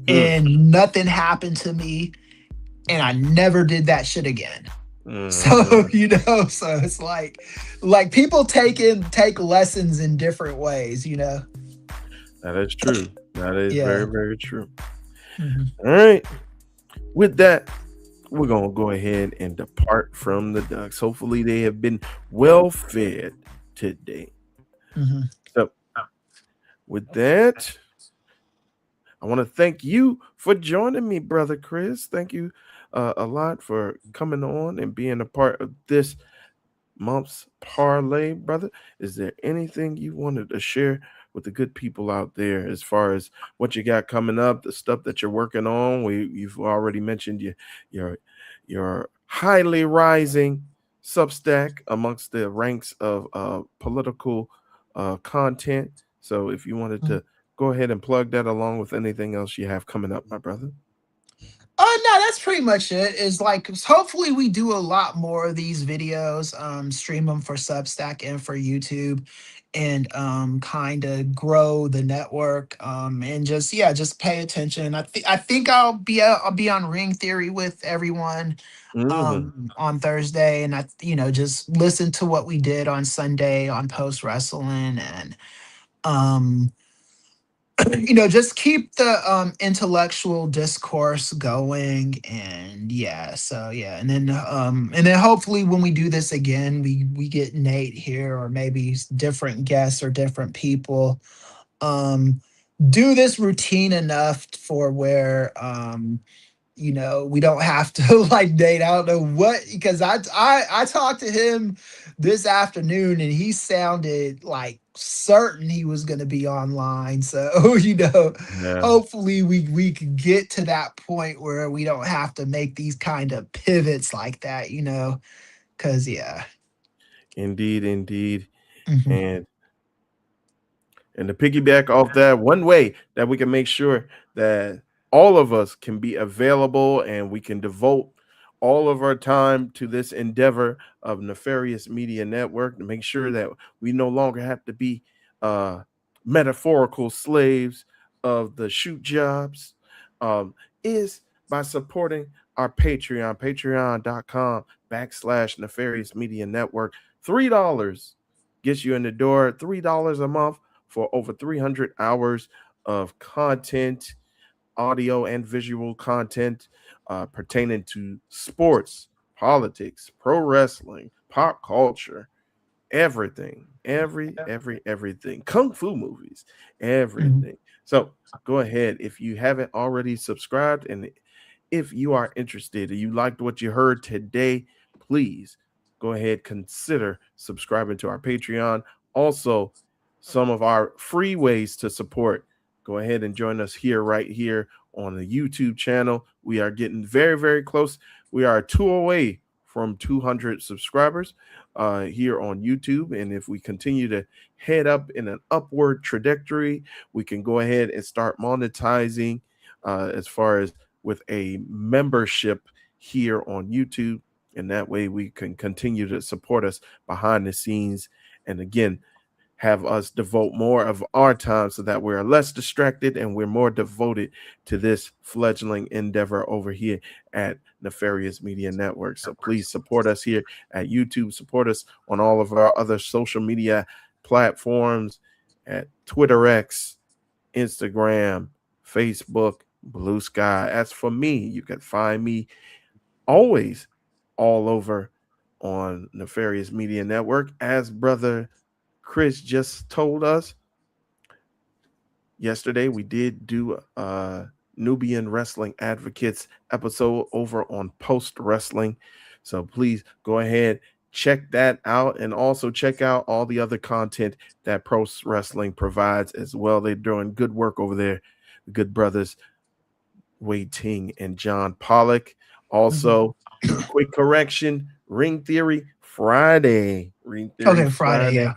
and nothing happened to me. And I never did that shit again. So, so it's like people take lessons in different ways, That is true. That is very, very true. All right. With that, we're going to go ahead and depart from the ducks. Hopefully, they have been well fed today. Mhm. So, with that, I want to thank you for joining me, brother Chris. Thank you a lot for coming on and being a part of this month's parlay, brother. Is there anything you wanted to share with the good people out there as far as what you got coming up, the stuff that you're working on? You've already mentioned your your highly rising Substack amongst the ranks of political content. So if you wanted to go ahead and plug that along with anything else you have coming up, my brother. Oh no, that's pretty much it. Is like hopefully we do a lot more of these videos, stream them for Substack and for YouTube, and kind of grow the network. And just yeah, just pay attention. I think I'll be on Ring Theory with everyone Mhm. on Thursday, and just listen to what we did on Sunday on Post Wrestling, and um just keep the intellectual discourse going. And yeah, so yeah, and then hopefully when we do this again, we get Nate here, or maybe different guests or different people, um do this routine enough for where we don't have to like date. I don't know what, because I talked to him this afternoon and he sounded like certain he was going to be online. So Yeah. hopefully we could get to that point where we don't have to make these kind of pivots like that. Because yeah. Indeed, indeed. Mhm. And to piggyback off that, one way that we can make sure that all of us can be available and we can devote all of our time to this endeavor of Nefarious Media Network to make sure that we no longer have to be uh, metaphorical slaves of the shoot jobs, is by supporting our Patreon, patreon.com/ Nefarious Media Network. $3 gets you in the door, $3 a month for over 300 hours of content, audio and visual content pertaining to sports, politics, pro wrestling, pop culture, everything, everything, kung fu movies, Mhm. everything. So go ahead if you haven't already subscribed, and if you are interested and you liked what you heard today, please go ahead, consider subscribing to our Patreon. Also, some of our free ways to support. Go ahead and join us here, right here on the YouTube channel. We are getting very, very close. We are two away from 200 subscribers here on YouTube. And if we continue to head up in an upward trajectory, we can go ahead and start monetizing as far as with a membership here on YouTube. And that way we can continue to support us behind the scenes. And again, have us devote more of our time so that we're less distracted and we're more devoted to this fledgling endeavor over here at Nefarious Media Network. So please support us here at YouTube, support us on all of our other social media platforms at Twitter X, Instagram, Facebook, Blue Sky. As for me, you can find me always all over on Nefarious Media Network. As brother Chris just told us yesterday, we did do a Nubian Wrestling Advocates episode over on Post Wrestling. So please go ahead, check that out, and also check out all the other content that Post Wrestling provides as well. They're doing good work over there. The good brothers Sh00tin and John Pollock. Mhm. Also, quick correction, Ring Theory Friday. Ring Theory Okay, Friday, Friday. yeah.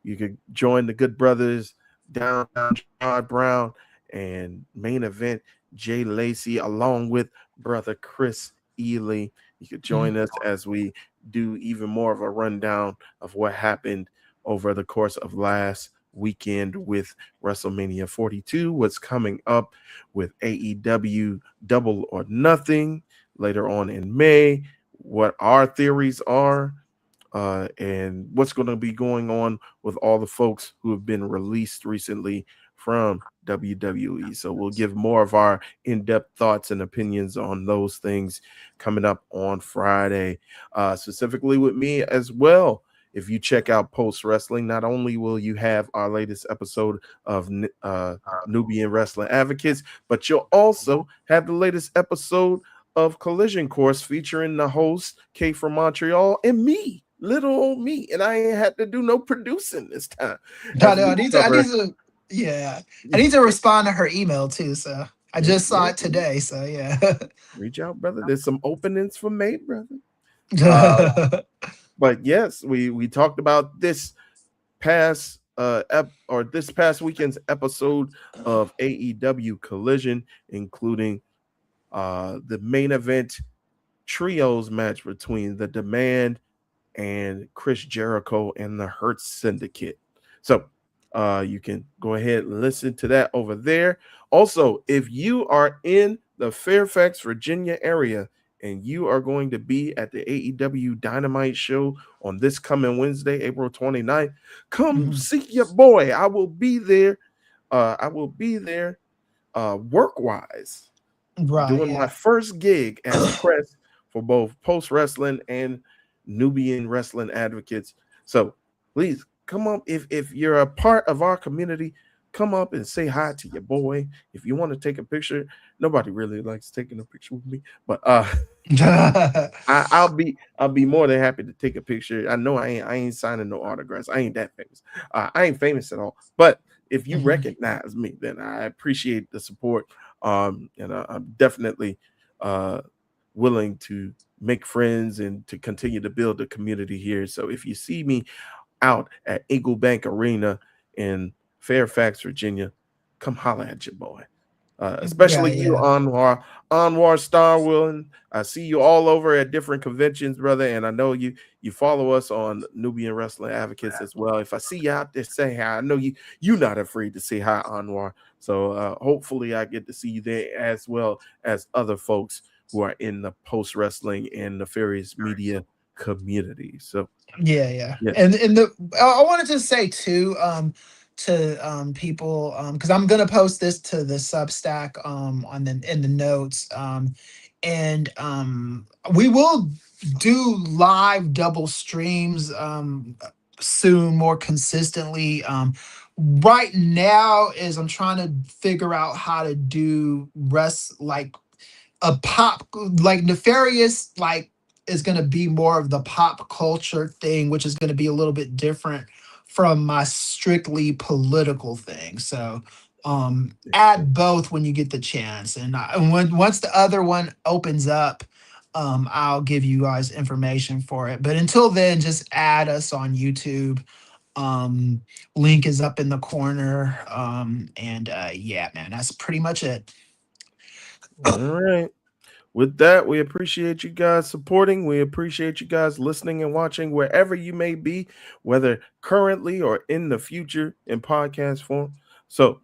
You could join the good brothers Downtown Gerard Brown and main event Jay Lacey along with brother Chris Ely. You could Mhm. join us as we do even more of a rundown of what happened over the course of last weekend with WrestleMania 42, what's coming up with AEW Double or Nothing later on in May, what our theories are, and what's going to be going on with all the folks who have been released recently from WWE. So we'll give more of our in-depth thoughts and opinions on those things coming up on Friday, specifically with me as well. If you check out Post Wrestling, not only will you have our latest episode of Nubian Wrestling Advocates, but you'll also have the latest episode of Collision Course featuring the host, Kay from Montreal, and me, little old me. And I ain't had to do no producing this time. I need to respond to her email too. So I just saw it today. So yeah. Reach out, brother. There's some openings for me, brother. But yes, we talked about this past weekend's episode of AEW Collision, including the main event trios match between the Demand and Chris Jericho and the Hurt Syndicate. So you can go ahead and listen to that over there. Also, if you are in the Fairfax, Virginia area and you are going to be at the AEW Dynamite show on this coming Wednesday, April 29th, come see your boy. I will be there. Work-wise, doing my first gig as press for both Post Wrestling and Nubian Wrestling Advocates. So please come up. If you're a part of our community, come up and say hi to your boy. If you want to take a picture, nobody really likes taking a picture with me, but I'll be more than happy to take a picture. I know I ain't signing no autographs. I ain't that famous. I ain't famous at all. But if you recognize me, then I appreciate the support. And I'm definitely willing to make friends and to continue to build the community here. So if you see me out at Eagle Bank Arena in Fairfax, Virginia, come holler at your boy. Especially you, Anwar Star Willing. I see you all over at different conventions, brother, and I know you follow us on Nubian Wrestling Advocates as well. If I see you out there, say hi. I know you're not afraid to say hi, Anwar. So hopefully I get to see you there, as well as other folks who are in the post wrestling and nefarious media community. So yeah. And I wanted to say too, to people, because I'm gonna post this to the Substack in the notes, and we will do live double streams soon, more consistently. Right now is I'm trying to figure out how to do like a pop, like nefarious, like is going to be more of the pop culture thing, which is going to be a little bit different from my strictly political thing. So add both when you get the chance, and once the other one opens up, I'll give you guys information for it. But until then, just add us on YouTube. Link is up in the corner. Yeah, man, that's pretty much it. All right. With that, we appreciate you guys supporting. We appreciate you guys listening and watching wherever you may be, whether currently or in the future in podcast form. So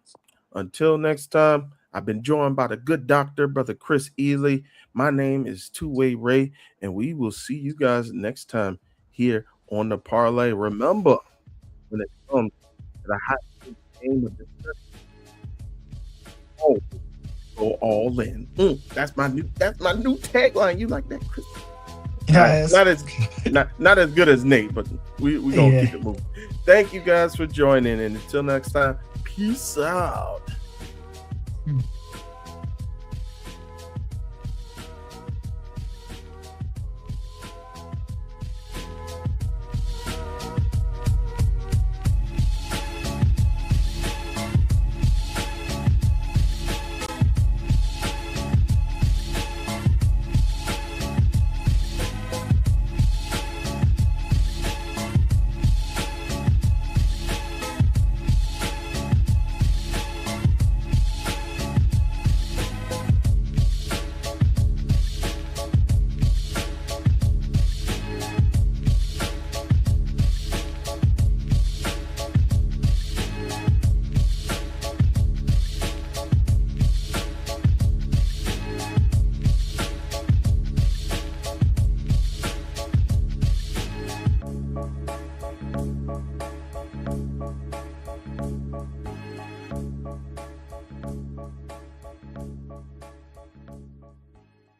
until next time, I've been joined by the good doctor, Brother Chris Ely. My name is Two-Way Ray, and we will see you guys next time here on the Parlay. Remember, when it comes to the hot game of the go all in. That's my new tagline. You like that, Chris? Yes. Not as good as Nate, but we gonna keep it moving. Thank you guys for joining, and until next time, peace out.